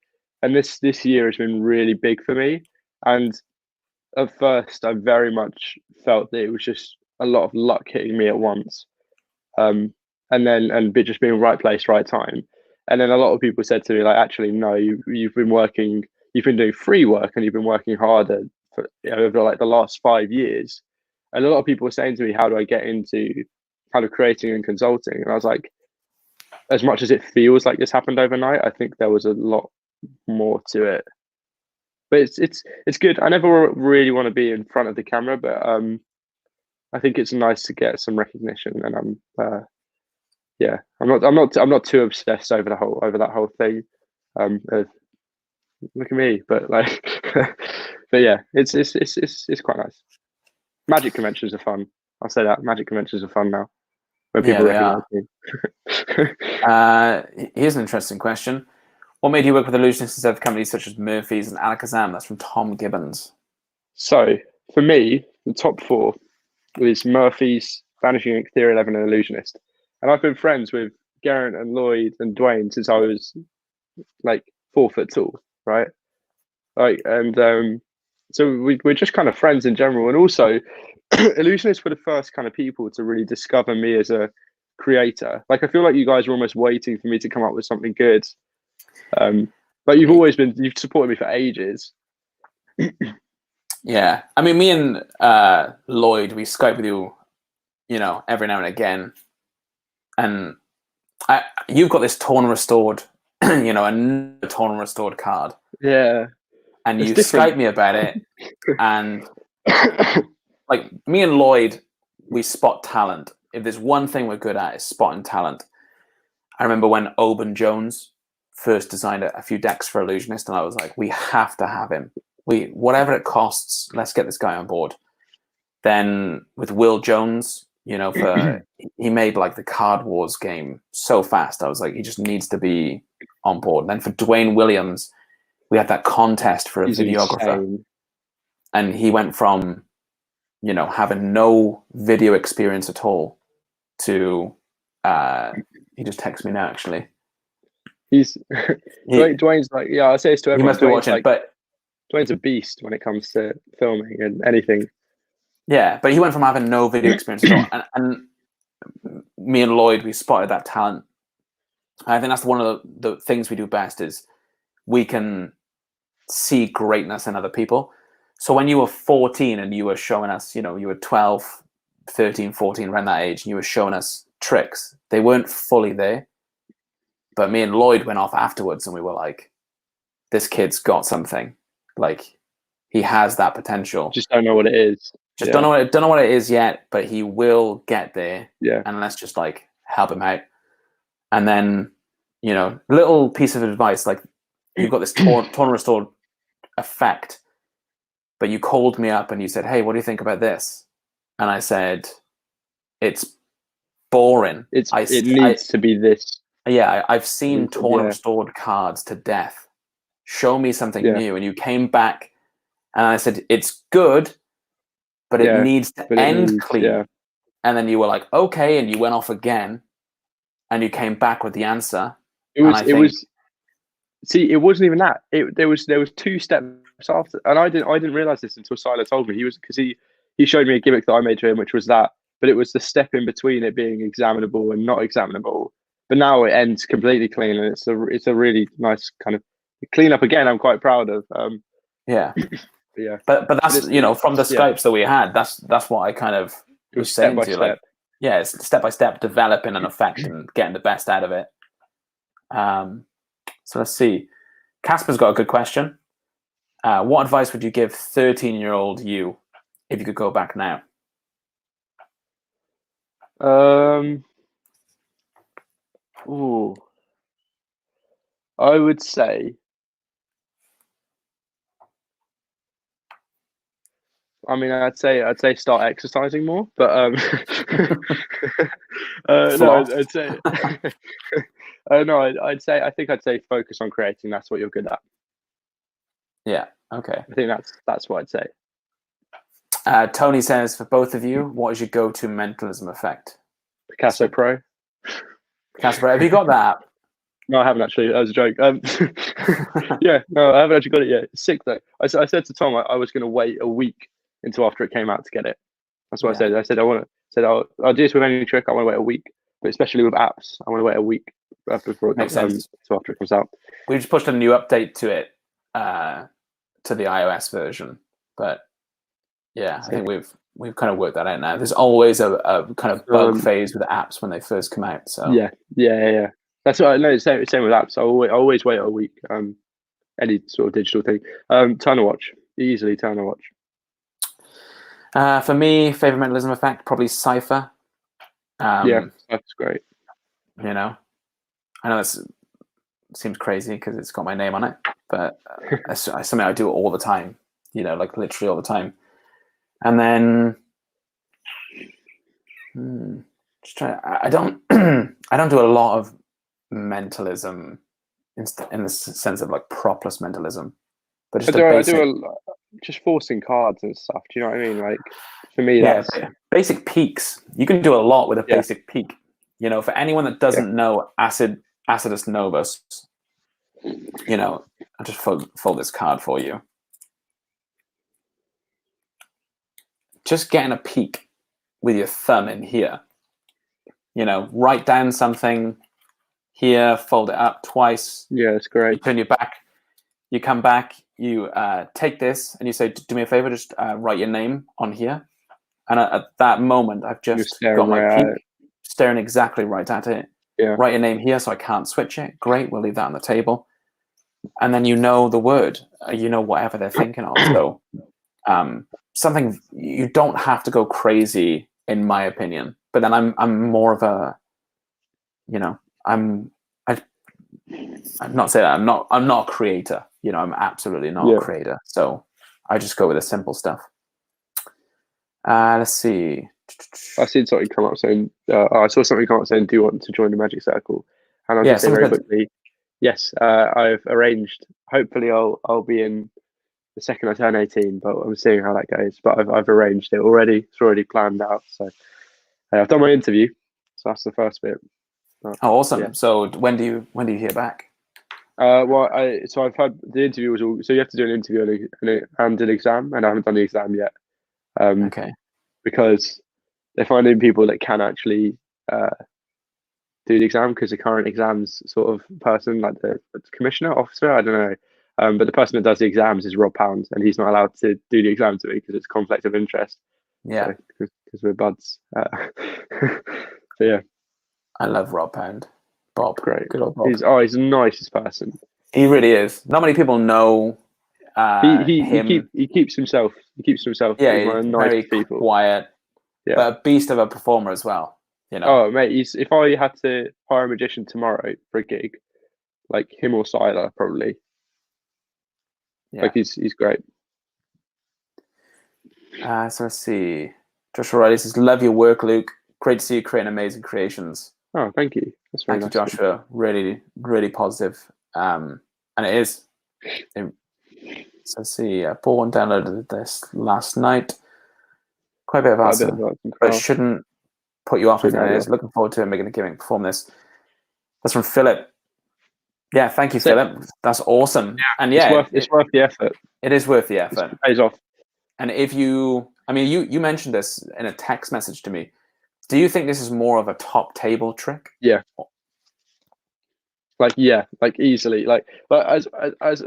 and this year has been really big for me. And at first, I very much felt that it was just a lot of luck hitting me at once, and just being right place, right time. And then a lot of people said to me like, actually, no, you've been doing free work and you've been working harder for over like the last 5 years. And a lot of people were saying to me, how do I get into kind of creating and consulting? And I was like, as much as it feels like this happened overnight, I think there was a lot more to it. But it's good. I never really want to be in front of the camera, but I think it's nice to get some recognition. And I'm not too obsessed over that whole thing. Look at me, but like, but yeah, it's quite nice. Magic conventions are fun. I'll say that magic conventions are fun now. When people recognize
me. Here's an interesting question. What made you work with illusionists instead of companies such as Murphy's and Alakazam? That's from Tom Gibbons.
So for me, the top 4 is Murphy's, Vanishing Exterior 11, and Illusionist. And I've been friends with Geraint and Lloyd and Dwayne since I was like 4 foot tall, right? Like, and so we're just kind of friends in general. And also, Illusionists were the first kind of people to really discover me as a creator. Like, I feel like you guys were almost waiting for me to come up with something good. But you've supported me for ages.
Yeah, I mean, me and Lloyd, we Skype with you, every now and again, and you've got this torn and restored, a torn and restored card.
Yeah,
and you Skype me about it, and like me and Lloyd, we spot talent. If there's one thing we're good at, is spotting talent. I remember when Oban Jones first designed a few decks for Illusionist, and I was like, we have to have him. Whatever it costs, let's get this guy on board. Then with Will Jones, he made like the Card Wars game so fast. I was like, he just needs to be on board. And then for Dwayne Williams, we had that contest for a videographer. Insane. And he went from, having no video experience at all to, he just texted me now, actually.
He's
He,
Dwayne's like, yeah, I say this to
he
everyone.
must be
Dwayne's
watching,
like,
but
Dwayne's a beast when it comes to filming and anything.
yeah, but he went from having no video experience at all, and me and Lloyd, we spotted that talent. I think that's one of the things we do best is we can see greatness in other people. So when you were 14 and you were showing us, you were 12, 13, 14, around that age, and you were showing us tricks, they weren't fully there. But me and Lloyd went off afterwards and we were like, this kid's got something. Like, he has that potential.
Just don't know what it is.
Just don't know what it is yet, but he will get there.
Yeah.
And let's just like help him out. And then, little piece of advice, like you've got this torn restored effect, but you called me up and you said, hey, what do you think about this? And I said, it's boring.
It needs to be this.
Yeah, I've seen torn restored cards to death. Show me something new. And you came back and I said, it's good, but it needs to end clean.
Yeah.
And then you were like, okay, and you went off again and you came back with the answer.
It wasn't even that. There was 2 steps after, and I didn't realize this until Sila told me. He showed me a gimmick that I made to him, which was that, but it was the step in between it being examinable and not examinable. But now it ends completely clean, and it's a really nice kind of clean up again. I'm quite proud of.
Yeah.
Yeah.
But that's from the Skypes that we had. That's what I kind of was saying to you. Like, yeah, it's step by step developing an effect and getting the best out of it. So let's see. Casper's got a good question. What advice would you give 13-year-old you if you could go back now?
I would say, I'd say start exercising more, but no, I'd say I'd say focus on creating. That's what you're good at.
Yeah. Okay.
I think that's what I'd say.
Tony says, for both of you, what is your go-to mentalism effect?
Picasso Pro.
Picasso Pro. Have you got that app?
No, I haven't actually. That was a joke. Yeah, no, I haven't actually got it yet. It's sick though. I said to Tom I was going to wait a week until after it came out to get it. That's what I said. I said I'll do this with any trick. I want to wait a week, but especially with apps, I want to wait a week before it comes out. So after it comes out,
we just pushed a new update to it, to the iOS version. But yeah, I think we've kind of worked that out now. There's always a kind of bug phase with apps when they first come out. So
yeah. That's what I know. Same with apps. I always wait a week. Any sort of digital thing. Turner Watch, easily Turner Watch.
For me, favorite mentalism effect probably Cypher.
Yeah, that's great.
I know this seems crazy because it's got my name on it, but it's something I do all the time. Like literally all the time. And then, I don't do a lot of mentalism in the sense of like propless mentalism, but just
I do just forcing cards and stuff. Do you know what I mean? Like for me, that's
basic peaks. You can do a lot with a basic peak. For anyone that doesn't know Acidus Novus, I'll just fold this card for you. Just getting a peek with your thumb in here. Write down something here, fold it up twice.
Yeah, it's great.
You turn your back. You come back. You take this and you say, "Do me a favor, just write your name on here." And at that moment, I've just got my peek, staring exactly right at it.
Yeah.
Write your name here, so I can't switch it. Great, we'll leave that on the table. And then the word. Whatever they're thinking of. So. Something you don't have to go crazy, in my opinion. But then I'm more of a, I'm not saying that I'm not a creator. I'm absolutely not a creator. So I just go with the simple stuff. Let's see.
I seen something come up saying. I saw something come up saying, "Do you want to join the Magic Circle?" And I'll just say very quickly, yes. I've arranged. Hopefully, I'll be in the second I turn 18, but I'm seeing how that goes. But I've arranged it already. It's already planned out. So I've done my interview. So that's the first bit. But,
awesome! Yeah. So when do you hear back?
So I've had the interview was all. So you have to do an interview and an exam, and I haven't done the exam yet.
Okay.
Because they're finding people that can actually do the exam, because the current exams sort of person, like the commissioner officer, I don't know. But the person that does the exams is Rob Pound, and he's not allowed to do the exam to me because it's conflict of interest.
Yeah.
Because we're buds. So yeah.
I love Rob Pound. Bob.
Great.
Good old Bob.
He's the nicest person.
He really is. Not many people know him.
He keeps himself. He keeps himself.
Yeah,
He's one of the
very
nicest people.
quiet.
Yeah.
But a beast of a performer as well. You know.
Oh mate, if I had to hire a magician tomorrow for a gig, like him or Siler probably.
Yeah.
Like he's great.
So let's see. Joshua Riley says, "Love your work, Luke. Great to see you creating amazing creations."
Oh, thank you. That's very
Thank you,
nice.
Joshua. Really, really positive. And it is. So let's see. Paul downloaded this last night. Quite a bit of answer, but it shouldn't put you off. I think it is. Looking forward to making a gimmick perform this. That's from Philip. Yeah, thank you, Philip. That's awesome. Yeah. And yeah,
it's worth the effort.
It is worth the effort.
It pays off.
And if you, I mean, you mentioned this in a text message to me. Do you think this is more of a top table trick?
Yeah. Like easily. Like as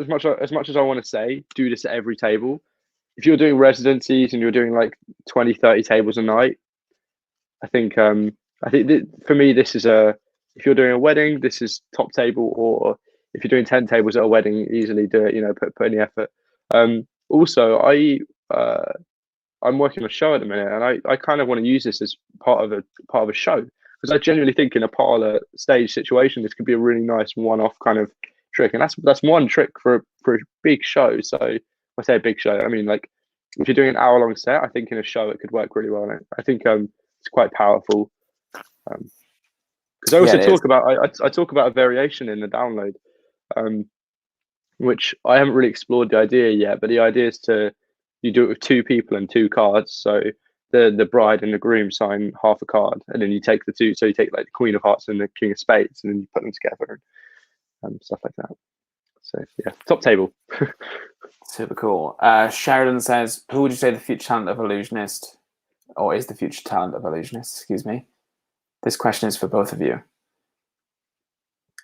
much as I want to say, do this at every table. If you're doing residencies and you're doing like 20, 30 tables a night, I think for me this is if you're doing a wedding, this is top table. Or if you're doing 10 tables at a wedding, easily do it. You know, put in the effort. Also, I'm working on a show at the minute, and I kind of want to use this as part of a show, because I genuinely think in a parlor stage situation this could be a really nice one-off kind of trick, and that's one trick for a big show. So when I say a big show, I mean like if you're doing an hour-long set, I think in a show it could work really well. I think it's quite powerful. Because I also talk about a variation in the download, which I haven't really explored the idea yet, but the idea is you do it with 2 people and 2 cards. So the bride and the groom sign half a card, and then you take the 2. So you take like the Queen of Hearts and the King of Spades, and then you put them together and stuff like that. So yeah, top table.
Super cool. Sheridan says, "Who would you say the future talent of Illusionist, or is the future talent of Illusionist?" Excuse me. This question is for both of you.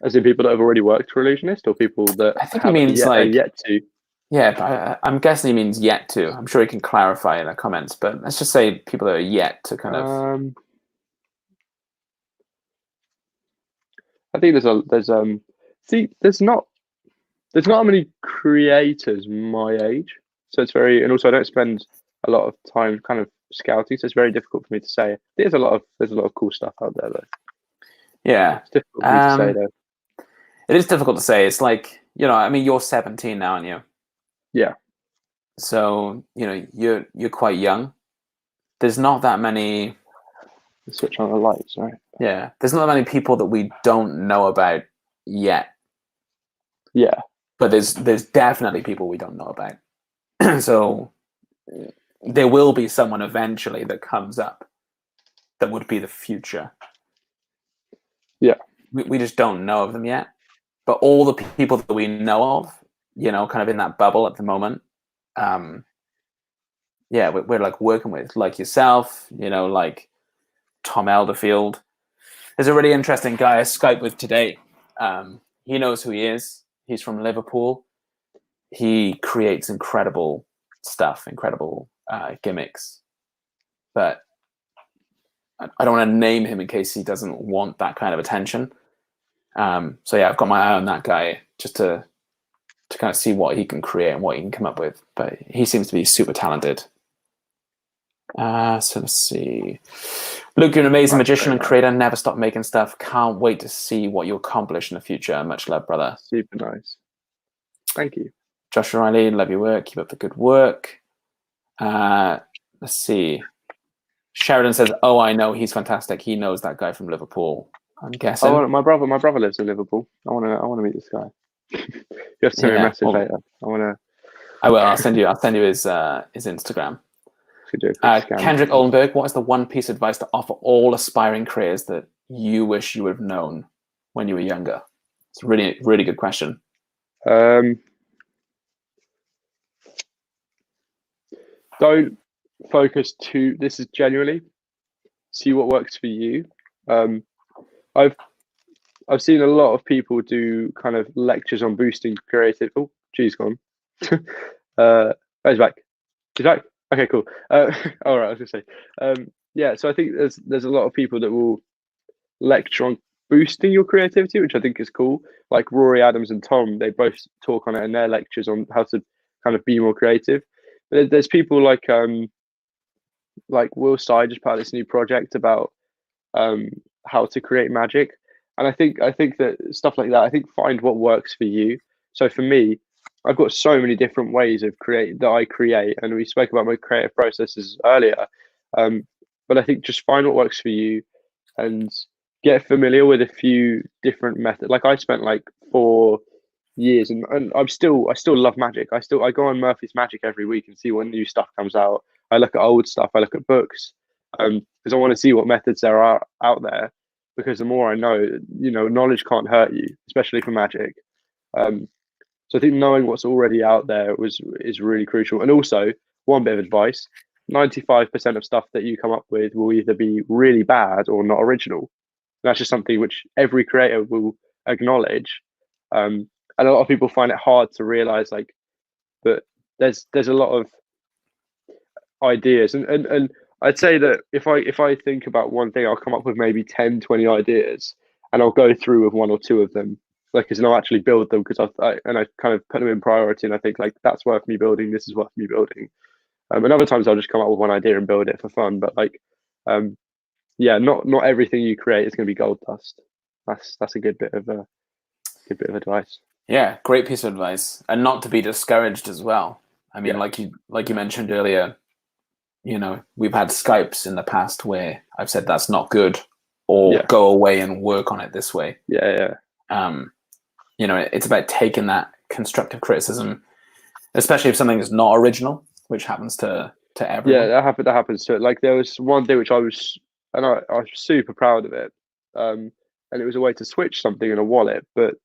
As in people that have already worked for Illusionist, or people that
I think he means
yet to.
Yeah, but I'm guessing he means yet to. I'm sure he can clarify in the comments, but let's just say people that are yet to kind of.
I think there's not many creators my age, so it's very, and also I don't spend a lot of time kind of scouting, so it's very difficult for me to say. There's a lot of cool stuff out there though.
Yeah,
it's difficult for me to say though.
It is difficult to say. It's like, you know, I mean, you're 17 now, aren't you?
Yeah.
So, you know, you're quite young. There's not that many.
Switch on the lights, right?
Yeah, there's not that many people that we don't know about yet.
Yeah,
but there's definitely people we don't know about. So there will be someone eventually that comes up that would be the future.
Yeah,
we just don't know of them yet. But all the people that we know of, you know, kind of in that bubble at the moment, yeah, we're like working with, like yourself, you know, like Tom Elderfield. There's a really interesting guy I Skyped with today. He knows who he is. He's from Liverpool. He creates incredible stuff, incredible gimmicks. But I don't want to name him in case he doesn't want that kind of attention. So yeah, I've got my eye on that guy just to kind of see what he can create and what he can come up with. But he seems to be super talented. So let's see. Luke, you're an amazing magician and creator. Never stop making stuff. Can't wait to see what you accomplish in the future. Much love, brother.
Super nice. Thank you.
Joshua Riley, love your work. Keep up the good work. Let's see. Sheridan says, "Oh, I know. He's fantastic. He knows that guy from Liverpool." I'm guessing.
Oh, my brother lives in Liverpool. I want to meet this guy. You have to send me a message later. I will.
I'll send you his Instagram. Kendrick Oldenburg, what is the one piece of advice to offer all aspiring creators that you wish you would have known when you were younger? It's a really, really good question.
Don't focus too. This is genuinely see what works for you. I've seen a lot of people do kind of lectures on boosting creative. Oh, geez, gone. He's back. He's back. Okay, cool. All right, I was gonna say. Yeah, so I think there's a lot of people that will lecture on boosting your creativity, which I think is cool. Like Rory Adams and Tom, they both talk on it in their lectures on how to kind of be more creative. But there's people like Will Sy just put out this new project about how to create magic, and I think that stuff like that. I think find what works for you. So for me, I've got so many different ways of create, and we spoke about my creative processes earlier. But I think just find what works for you, and get familiar with a few different methods. Like I spent like 4 years, and I still love magic. I go on Murphy's Magic every week and see what new stuff comes out. I look at old stuff. I look at books, because I want to see what methods there are out there. Because the more I know, knowledge can't hurt you, especially for magic. So I think knowing what's already out there is really crucial. And also, one bit of advice: 95% of stuff that you come up with will either be really bad or not original. And that's just something which every creator will acknowledge. And a lot of people find it hard to realize like that there's a lot of ideas, and I'd say that if I think about one thing, I'll come up with maybe 10, 20 ideas, and I'll go through with 1 or 2 of them, and I'll actually build them because I kind of put them in priority, and I think like that's worth me building. This is worth me building. And other times I'll just come up with one idea and build it for fun. But yeah, not everything you create is going to be gold dust. That's a good bit of advice.
Yeah, great piece of advice, and not to be discouraged as well. I mean, like you mentioned earlier, we've had Skypes in the past where I've said that's not good, or go away and work on it this way.
Yeah.
It's about taking that constructive criticism, especially if something is not original, which happens to everyone.
Yeah, that happens to it. Like there was one day which I was super proud of it, and it was a way to switch something in a wallet, but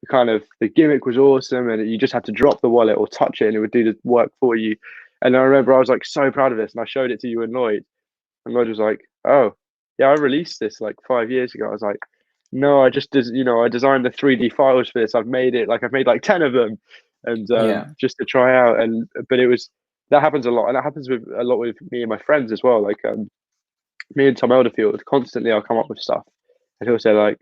the gimmick was awesome, and you just had to drop the wallet or touch it and it would do the work for you. And I remember I was like so proud of this, and I showed it to you and Lloyd was like, oh yeah, I released this like 5 years ago. I was like, no, I just I designed the 3D files for this. I've made like 10 of them, and just to try out. But that happens a lot, and that happens with me and my friends as well. Like me and Tom Elderfield, constantly I'll come up with stuff and he'll say like,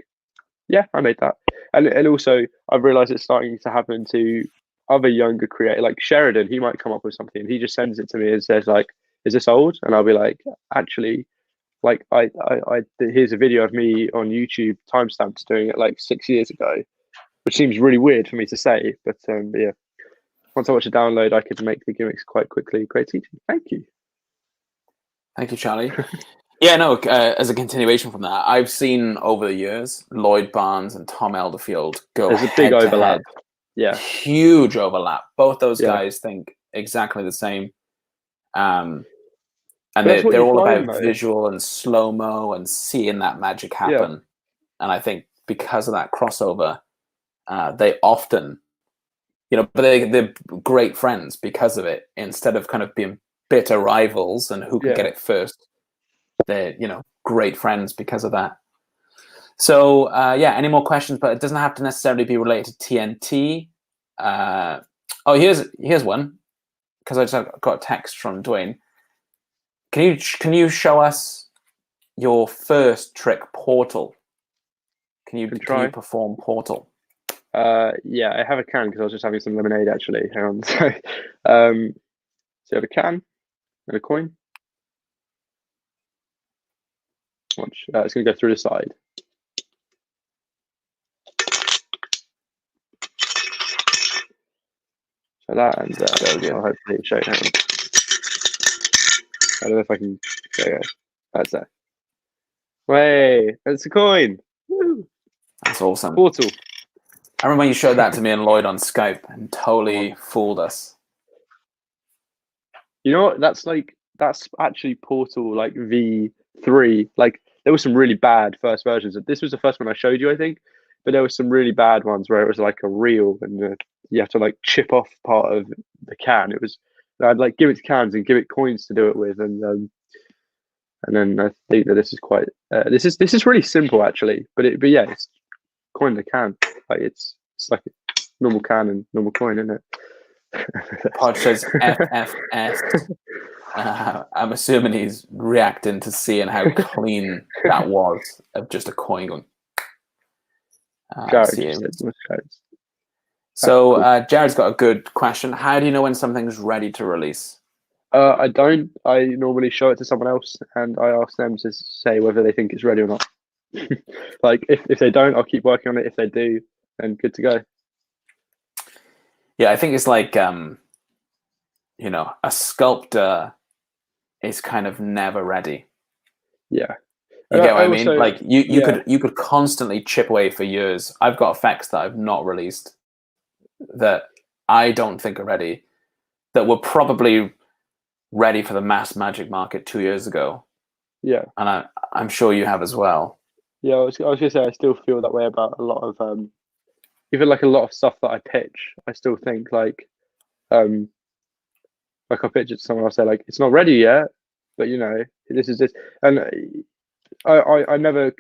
yeah, I made that. And also I've realized it's starting to happen to other younger creators, like Sheridan. He might come up with something and he just sends it to me and says like, is this old? And I'll be like, actually, like I here's a video of me on YouTube timestamps doing it like 6 years ago, which seems really weird for me to say, but yeah, once I watch a download, I could make the gimmicks quite quickly. Great teaching. Thank you,
Charlie. Yeah, no, as a continuation from that, I've seen over the years Lloyd Barnes and Tom Elderfield go.
There's a big overlap. Yeah,
huge overlap. Both those guys think exactly the same. And they're all about visual and slow-mo and seeing that magic happen. Yeah. And I think because of that crossover, they often, but they're great friends because of it. Instead of kind of being bitter rivals and who can get it first, they're, great friends because of that. So, any more questions? But it doesn't have to necessarily be related to TNT. Here's one, because I just got a text from Dwayne. Can you show us your first trick, Portal? Can you perform Portal?
Yeah, I have a can because I was just having some lemonade actually. Hang on. So I have a can and a coin. Watch. It's going to go through the side. So that, and there we go. I'll hopefully show it. Hang on. I don't know if I can. There you go. That's that. Way, it's a coin. Woo.
That's awesome.
Portal.
I remember you showed that to me and Lloyd on Skype and totally fooled us.
You know what? That's actually Portal like V3. Like there were some really bad first versions. This was the first one I showed you, I think. but there were some really bad ones where it was like a reel and you have to like chip off part of the can. It was I'd like give it cans and give it coins to do it with, and then I think that this is quite this is really simple actually, but yeah, it's coin the can, like it's like a normal can and normal coin, isn't it?
Pod says FFS. I'm assuming he's reacting to seeing how clean that was of just a coin going. So Jared's got a good question. How do you know when something's ready to release?
I don't. I normally show it to someone else and I ask them to say whether they think it's ready or not. Like if they don't, I'll keep working on it. If they do, then good to go.
Yeah, I think it's like you know, a sculptor is kind of never ready.
Yeah.
You get what I mean?
Also,
like you could constantly chip away for years. I've got effects that I've not released that I don't think are ready, that were probably ready for the mass magic market 2 years ago.
Yeah.
And I'm sure you have as well.
Yeah, I was gonna say I still feel that way about a lot of even like a lot of stuff that I pitch. I still think like I pitch it to someone, I'll say like it's not ready yet, but you know this is this, and I never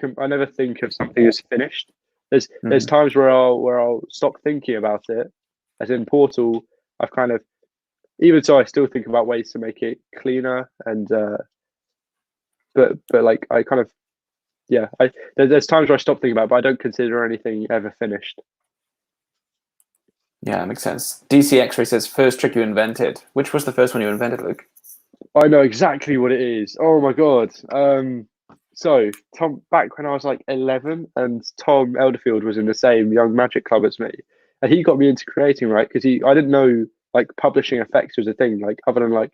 think of something as finished. There's times where I'll stop thinking about it. As in Portal, I've kind of, even so I still think about ways to make it cleaner and but like I kind of, yeah, there's times where I stop thinking about it, but I don't consider anything ever finished.
Yeah, that makes sense. DC X-Ray says first trick you invented. Which was the first one you invented, Luke?
I know exactly what it is. Oh my god. So Tom, back when I was like 11, and Tom Elderfield was in the same Young Magic Club as me, and he got me into creating, right? Because I didn't know like publishing effects was a thing, like other than like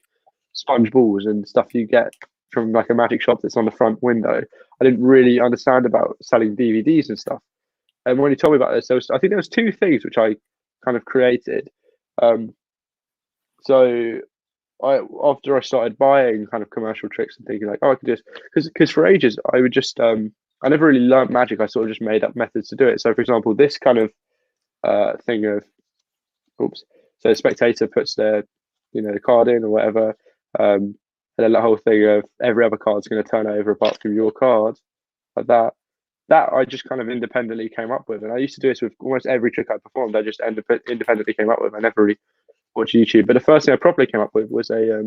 sponge balls and stuff you get from like a magic shop that's on the front window. I didn't really understand about selling DVDs and stuff. And when he told me about this, I think there was two things which I kind of created. So after I started buying kind of commercial tricks and thinking like, oh, I could just, because for ages I would just I never really learned magic. I sort of just made up methods to do it. So for example, this kind of thing of, oops, so the spectator puts their, you know, card in or whatever, and then the whole thing of every other card's going to turn over apart from your card, like that. That I just kind of independently came up with, and I used to do this with almost every trick I performed. I just independently came up with. I never really watch YouTube. But the first thing I properly came up with was a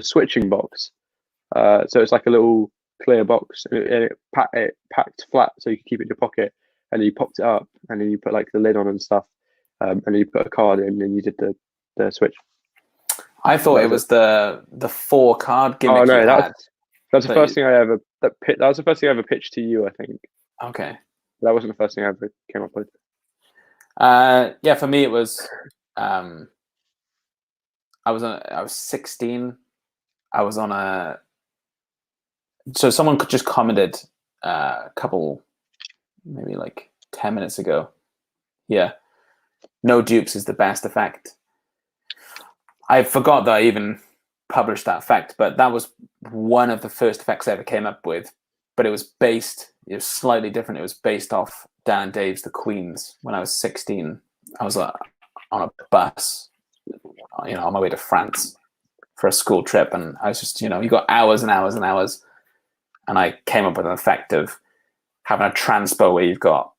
switching box. So it's like a little clear box, and it packed flat, so you could keep it in your pocket. And you popped it up, and then you put like the lid on and stuff, and then you put a card in, and you did the switch.
I thought it was the 4 card gimmick.
Oh no, that's the first thing I ever that was the first thing I ever pitched to you, I think.
Okay.
That wasn't the first thing I ever came up with.
Yeah, for me it was. I was 16. I was on a. So someone just commented a couple, maybe like 10 minutes ago. Yeah, no dupes is the best effect. I forgot that I even published that effect, but that was one of the first effects I ever came up with. But it was slightly different. It was based off Dan and Dave's The Queens. When I was 16, I was on a bus, you know, on my way to France for a school trip, and I was just, you know, you got hours and hours and hours, and I came up with an effect of having a transpo where you've got,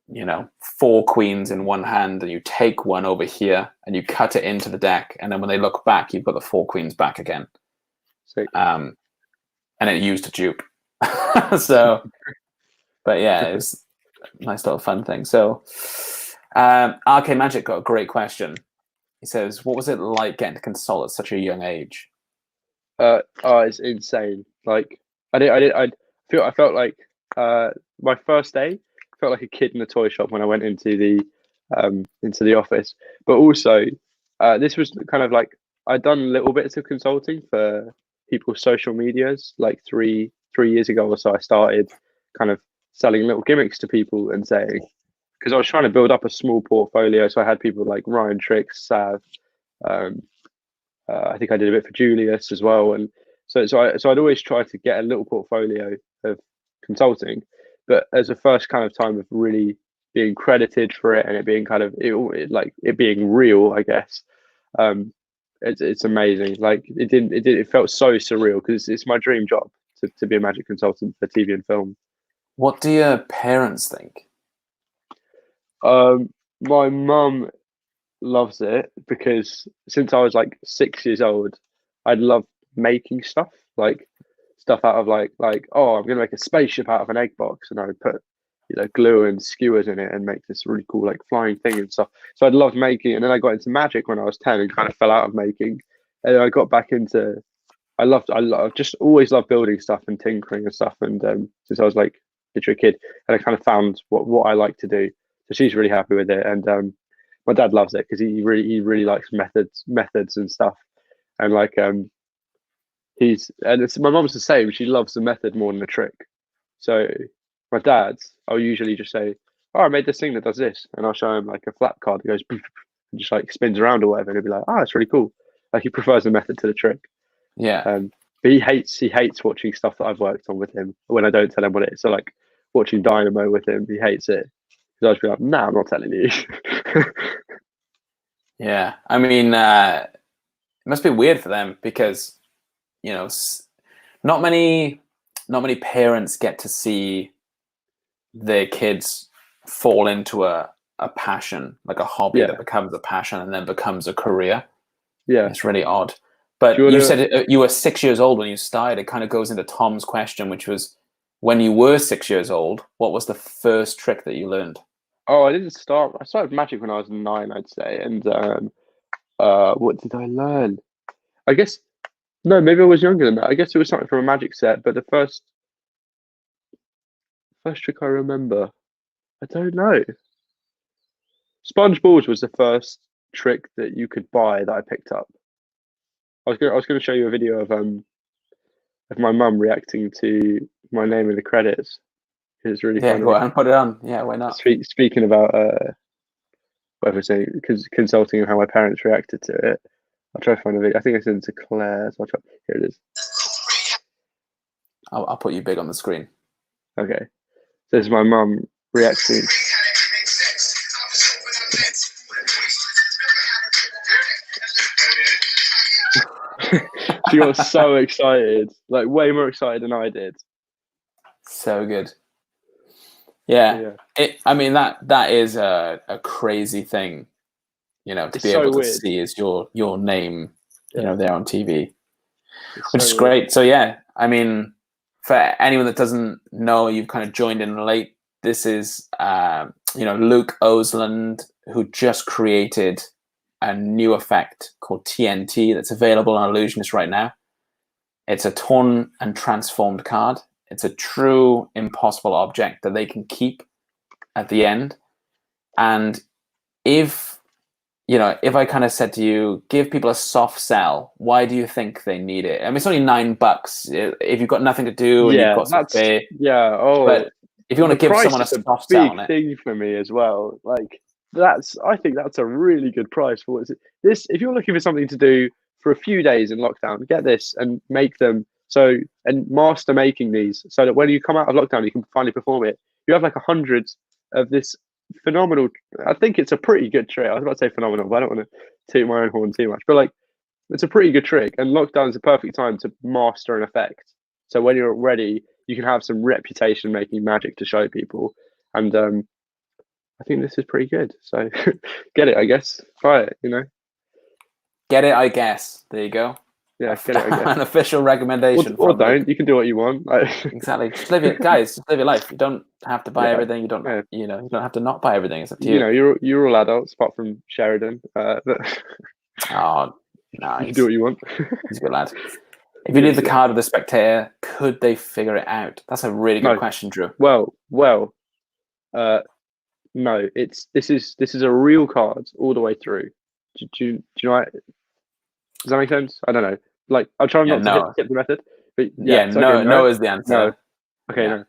you know, 4 queens in one hand, and you take one over here and you cut it into the deck, and then when they look back, you've got the 4 queens back again. And it used a dupe. So, but yeah, it was a nice little fun thing. So, RK Magic got a great question. He says, "What was it like getting to consult at such a young age?"
It's insane. Like I felt like my first day felt like a kid in a toy shop when I went into the office. But also, this was kind of like I'd done little bits of consulting for people's social medias. Like three years ago or so, I started kind of selling little gimmicks to people and saying, because I was trying to build up a small portfolio. So I had people like Ryan Tricks, Sav. I think I did a bit for Julius as well, and so I'd always try to get a little portfolio of consulting. but as a first kind of time of really being credited for it and it being kind of it being real, I guess. It's amazing. Like it felt so surreal because it's my dream job to be a magic consultant for TV and film.
What do your parents think?
My mum loves it because since I was like 6 years old, I'd love making stuff, like stuff out of like oh, I'm gonna make a spaceship out of an egg box, and I would put glue and skewers in it and make this really cool like flying thing and stuff. So I'd love making it. And then I got into magic when I was 10 and kind of fell out of making. And I got back into I just always loved building stuff and tinkering and stuff. And since I was like literally a kid, and I kind of found what I like to do. So she's really happy with it. And my dad loves it because he really likes methods and stuff. And like my mom's the same. She loves the method more than the trick. So my dad's, I'll usually just say, "Oh, I made this thing that does this," and I'll show him like a flat card that goes and just like spins around or whatever, and he'll be like, "Oh, it's really cool." Like he prefers the method to the trick.
Yeah.
But he hates watching stuff that I've worked on with him when I don't tell him what it is. So like watching Dynamo with him, he hates it. Because I'll just be like, "Nah, I'm not telling you."
Yeah, I mean, it must be weird for them because not many parents get to see their kids fall into a passion, like a hobby that becomes a passion and then becomes a career.
Yeah,
it's really odd. But you said you were 6 years old when you started. It kind of goes into Tom's question, which was, when you were 6 years old, what was the first trick that you learned?
Oh, I started magic when I was 9, I'd say. And what did I learn? I guess no, maybe I was younger than that. I guess it was something from a magic set. But the first trick I remember, I don't know. Sponge balls was the first trick that you could buy that I picked up. I was going to show you a video of my mum reacting to my name in the credits. It's really funny.
Go on, put it on. Yeah, why not?
Speaking about what was I saying, consulting and how my parents reacted to it. I'll try to find a video. I think I sent it to Claire. So here it is.
I'll put you big on the screen.
Okay. So this is my mum reacting. She got so excited, like way more excited than I did.
So good. Yeah. I mean that is a crazy thing, to be able to see is your name, there on TV, which is great. So yeah, I mean, for anyone that doesn't know, you've kind of joined in late. This is Luke Oseland, who just created a new effect called TNT that's available on Illusionist right now. It's a torn and transformed card. It's a true impossible object that they can keep at the end. And if I kind of said to you, give people a soft sell, why do you think they need it? I mean, it's only $9 if you've got nothing to do and you've got some pay.
Yeah. Oh,
but if you want to give someone a soft sell on it,
thing for me as well. Like I think that's a really good price for what this. If you're looking for something to do for a few days in lockdown, get this and make them. So, and master making these so that when you come out of lockdown, you can finally perform it. You have like 100 of this phenomenal. I think it's a pretty good trick. I was about to say phenomenal, but I don't want to toot my own horn too much. But like, it's a pretty good trick, and lockdown is a perfect time to master an effect. So when you're ready, you can have some reputation making magic to show people. And I think this is pretty good. So get it, I guess. Try it,
Get it, I guess. There you go.
Yeah, get it, I guess.
An official recommendation.
Or don't. You can do what you want.
Exactly. Just live your life. You don't have to buy everything. You don't. You don't have to not buy everything. It's up to you.
You're all adults apart from Sheridan.
Oh, no.
You can do what you want.
He's a good lad. If you leave the card with the spectator, could they figure it out? That's a really good question, Drew.
Well, no. This is a real card all the way through. Do you know? Does that make sense? I don't know. Like, I'm trying not to hit the method. But no is the answer.
No.
Okay, no.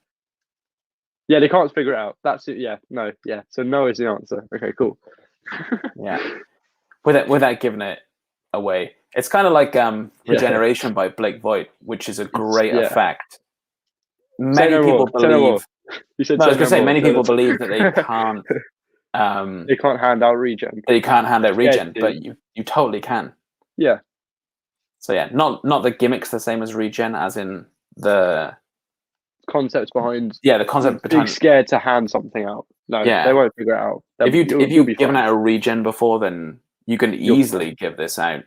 Yeah, they can't figure it out. That's it. Yeah, no, yeah. So no is the answer. Okay, cool.
Yeah. Without giving it away. It's kind of like Regeneration by Blake Voigt, which is a great effect. Many people believe
You said
No, I was going to say
more.
many people believe that they can't.
They can't hand out regen.
They can't hand out regen,
to.
but you totally can.
Yeah.
So yeah, not the gimmicks the same as regen, as in the
concepts behind.
Yeah, the concept
being
behind.
scared to hand something out. No,
Yeah.
they won't figure it out.
If
you'll
you've
be
given
fine.
out a regen before, then you can easily give this out.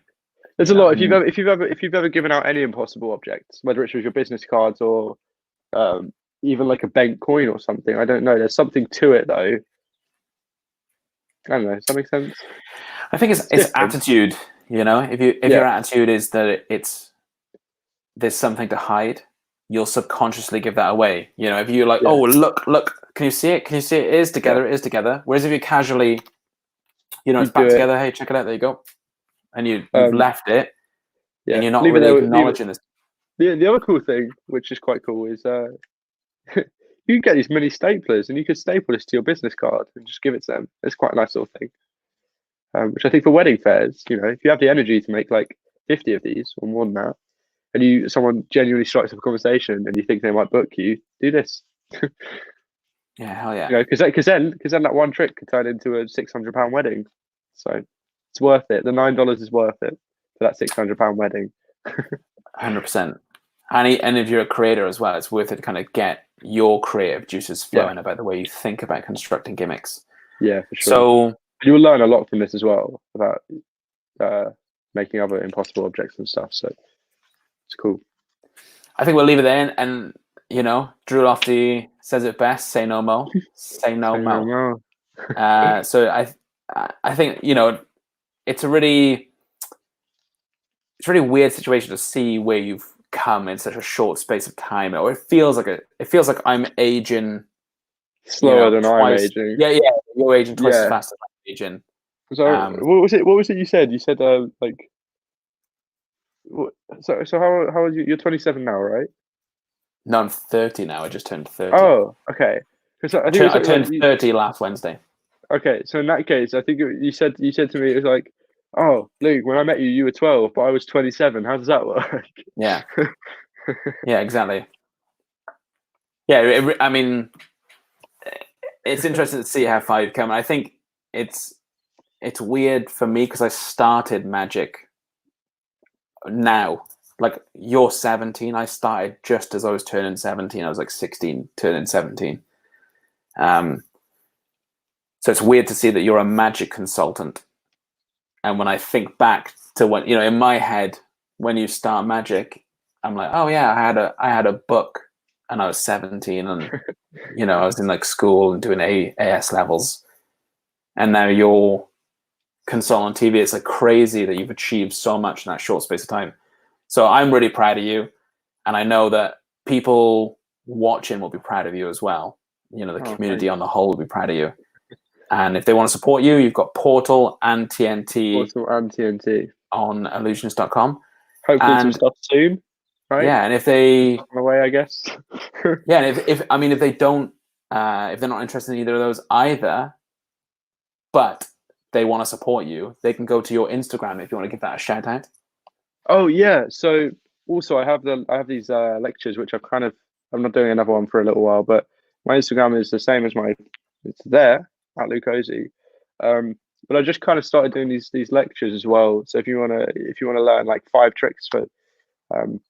There's a lot. If you've ever given out any impossible objects, whether it's with your business cards or even like a bent coin or something, I don't know. There's something to it though. I don't know. Does that make sense?
I think it's attitude. You know, if your attitude is that there's something to hide, you'll subconsciously give that away. You know, if you're like, oh, look, can you see it? Can you see it? It is together. It is together. Whereas if you casually, you know, it's back together. Hey, check it out. There you go. And you've left it, and you're not really acknowledging this.
The other cool thing, which is quite cool, is you can get these mini staplers, and you can staple this to your business card and just give it to them. It's quite a nice little thing. Which I think for wedding fairs, you know, if you have the energy to make like 50 of these or more than that, and someone genuinely strikes up a conversation and you think they might book you, do this.
Yeah, hell yeah.
You know, because then that one trick could turn into a £600 wedding. So it's worth it. The $9 is worth it for that £600 wedding.
100%. And if you're a creator as well, it's worth it to kind of get your creative juices flowing about the way you think about constructing gimmicks.
Yeah, for sure.
So
you will learn a lot from this as well about making other impossible objects and stuff. So it's cool. I
think we'll leave it there. And you know, Drew Lofty says it best: "Say no mo, say no mo." So I think, you know, it's a really weird situation to see where you've come in such a short space of time, or it feels like I'm aging
slower than I'm aging.
Yeah, you're aging twice as fast as I'm aging.
So what was it you said? You said like. So how old are you? You're 27 now, right?
No, I'm 30 now. I just turned 30.
Oh, okay. I
turned 30 last Wednesday.
Okay, so in that case, I think you said to me, it was like, oh, Luke, when I met you, you were 12, but I was 27. How does that work?
Yeah. Yeah, exactly. Yeah, I mean, it's interesting to see how far you've come. I think it's weird for me because I started Magic now. Like, you're 17. I started just as I was turning 17. I was like 16, turning 17. So it's weird to see that you're a Magic consultant. And when I think back to when, you know, in my head, when you start Magic, I'm like, oh yeah, I had a book and I was 17 and, you know, I was in like school and doing AS levels. And now you're consultant TV. It's like crazy that you've achieved so much in that short space of time. So I'm really proud of you. And I know that people watching will be proud of you as well. You know, the community on the whole will be proud of you. And if they want to support you, you've got Portal and TNT. On illusionist.com.
Hopefully some stuff soon, right?
Yeah, and if they
on the way, I guess.
Yeah, and if they don't if they're not interested in either of those either, but they want to support you, they can go to your Instagram if you want to give that a shout out.
Oh yeah. So also I have these lectures which I'm not doing another one for a little while, but my Instagram is the same as it's there at Luke Ozy. But I just kind of started doing these lectures as well. So if you wanna learn like 5 tricks for then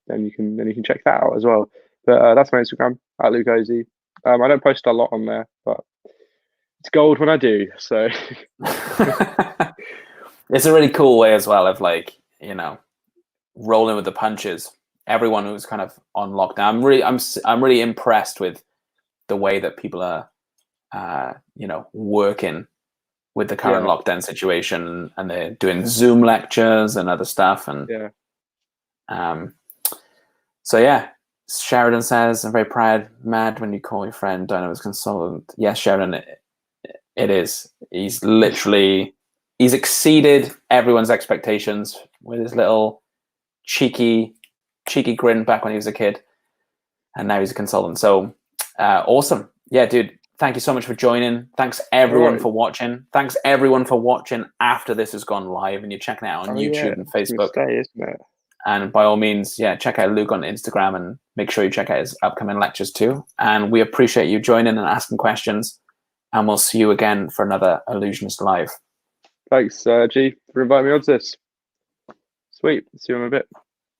you can check that out as well. But that's my Instagram at Luke Ozy. I don't post a lot on there, but it's gold when I do. So
it's a really cool way as well of, like, you know, rolling with the punches. Everyone who's kind of on lockdown, I'm really impressed with the way that people are you know, working with the current lockdown situation, and they're doing Zoom lectures and other stuff. And so yeah, Sheridan says, I'm very proud, mad when you call your friend Dynamo's consultant. Yes, Sheridan, it is. He's exceeded everyone's expectations with his little cheeky grin back when he was a kid, and now he's a consultant. So awesome. Yeah, dude. Thank you so much for joining. Thanks everyone for watching. Thanks everyone for watching after this has gone live and you're checking it out on YouTube and Facebook.
Stay, isn't it?
And by all means, yeah, check out Luke on Instagram and make sure you check out his upcoming lectures too. And we appreciate you joining and asking questions. And we'll see you again for another Illusionist Live.
Thanks, G, for inviting me on to this. Sweet. See you in a bit.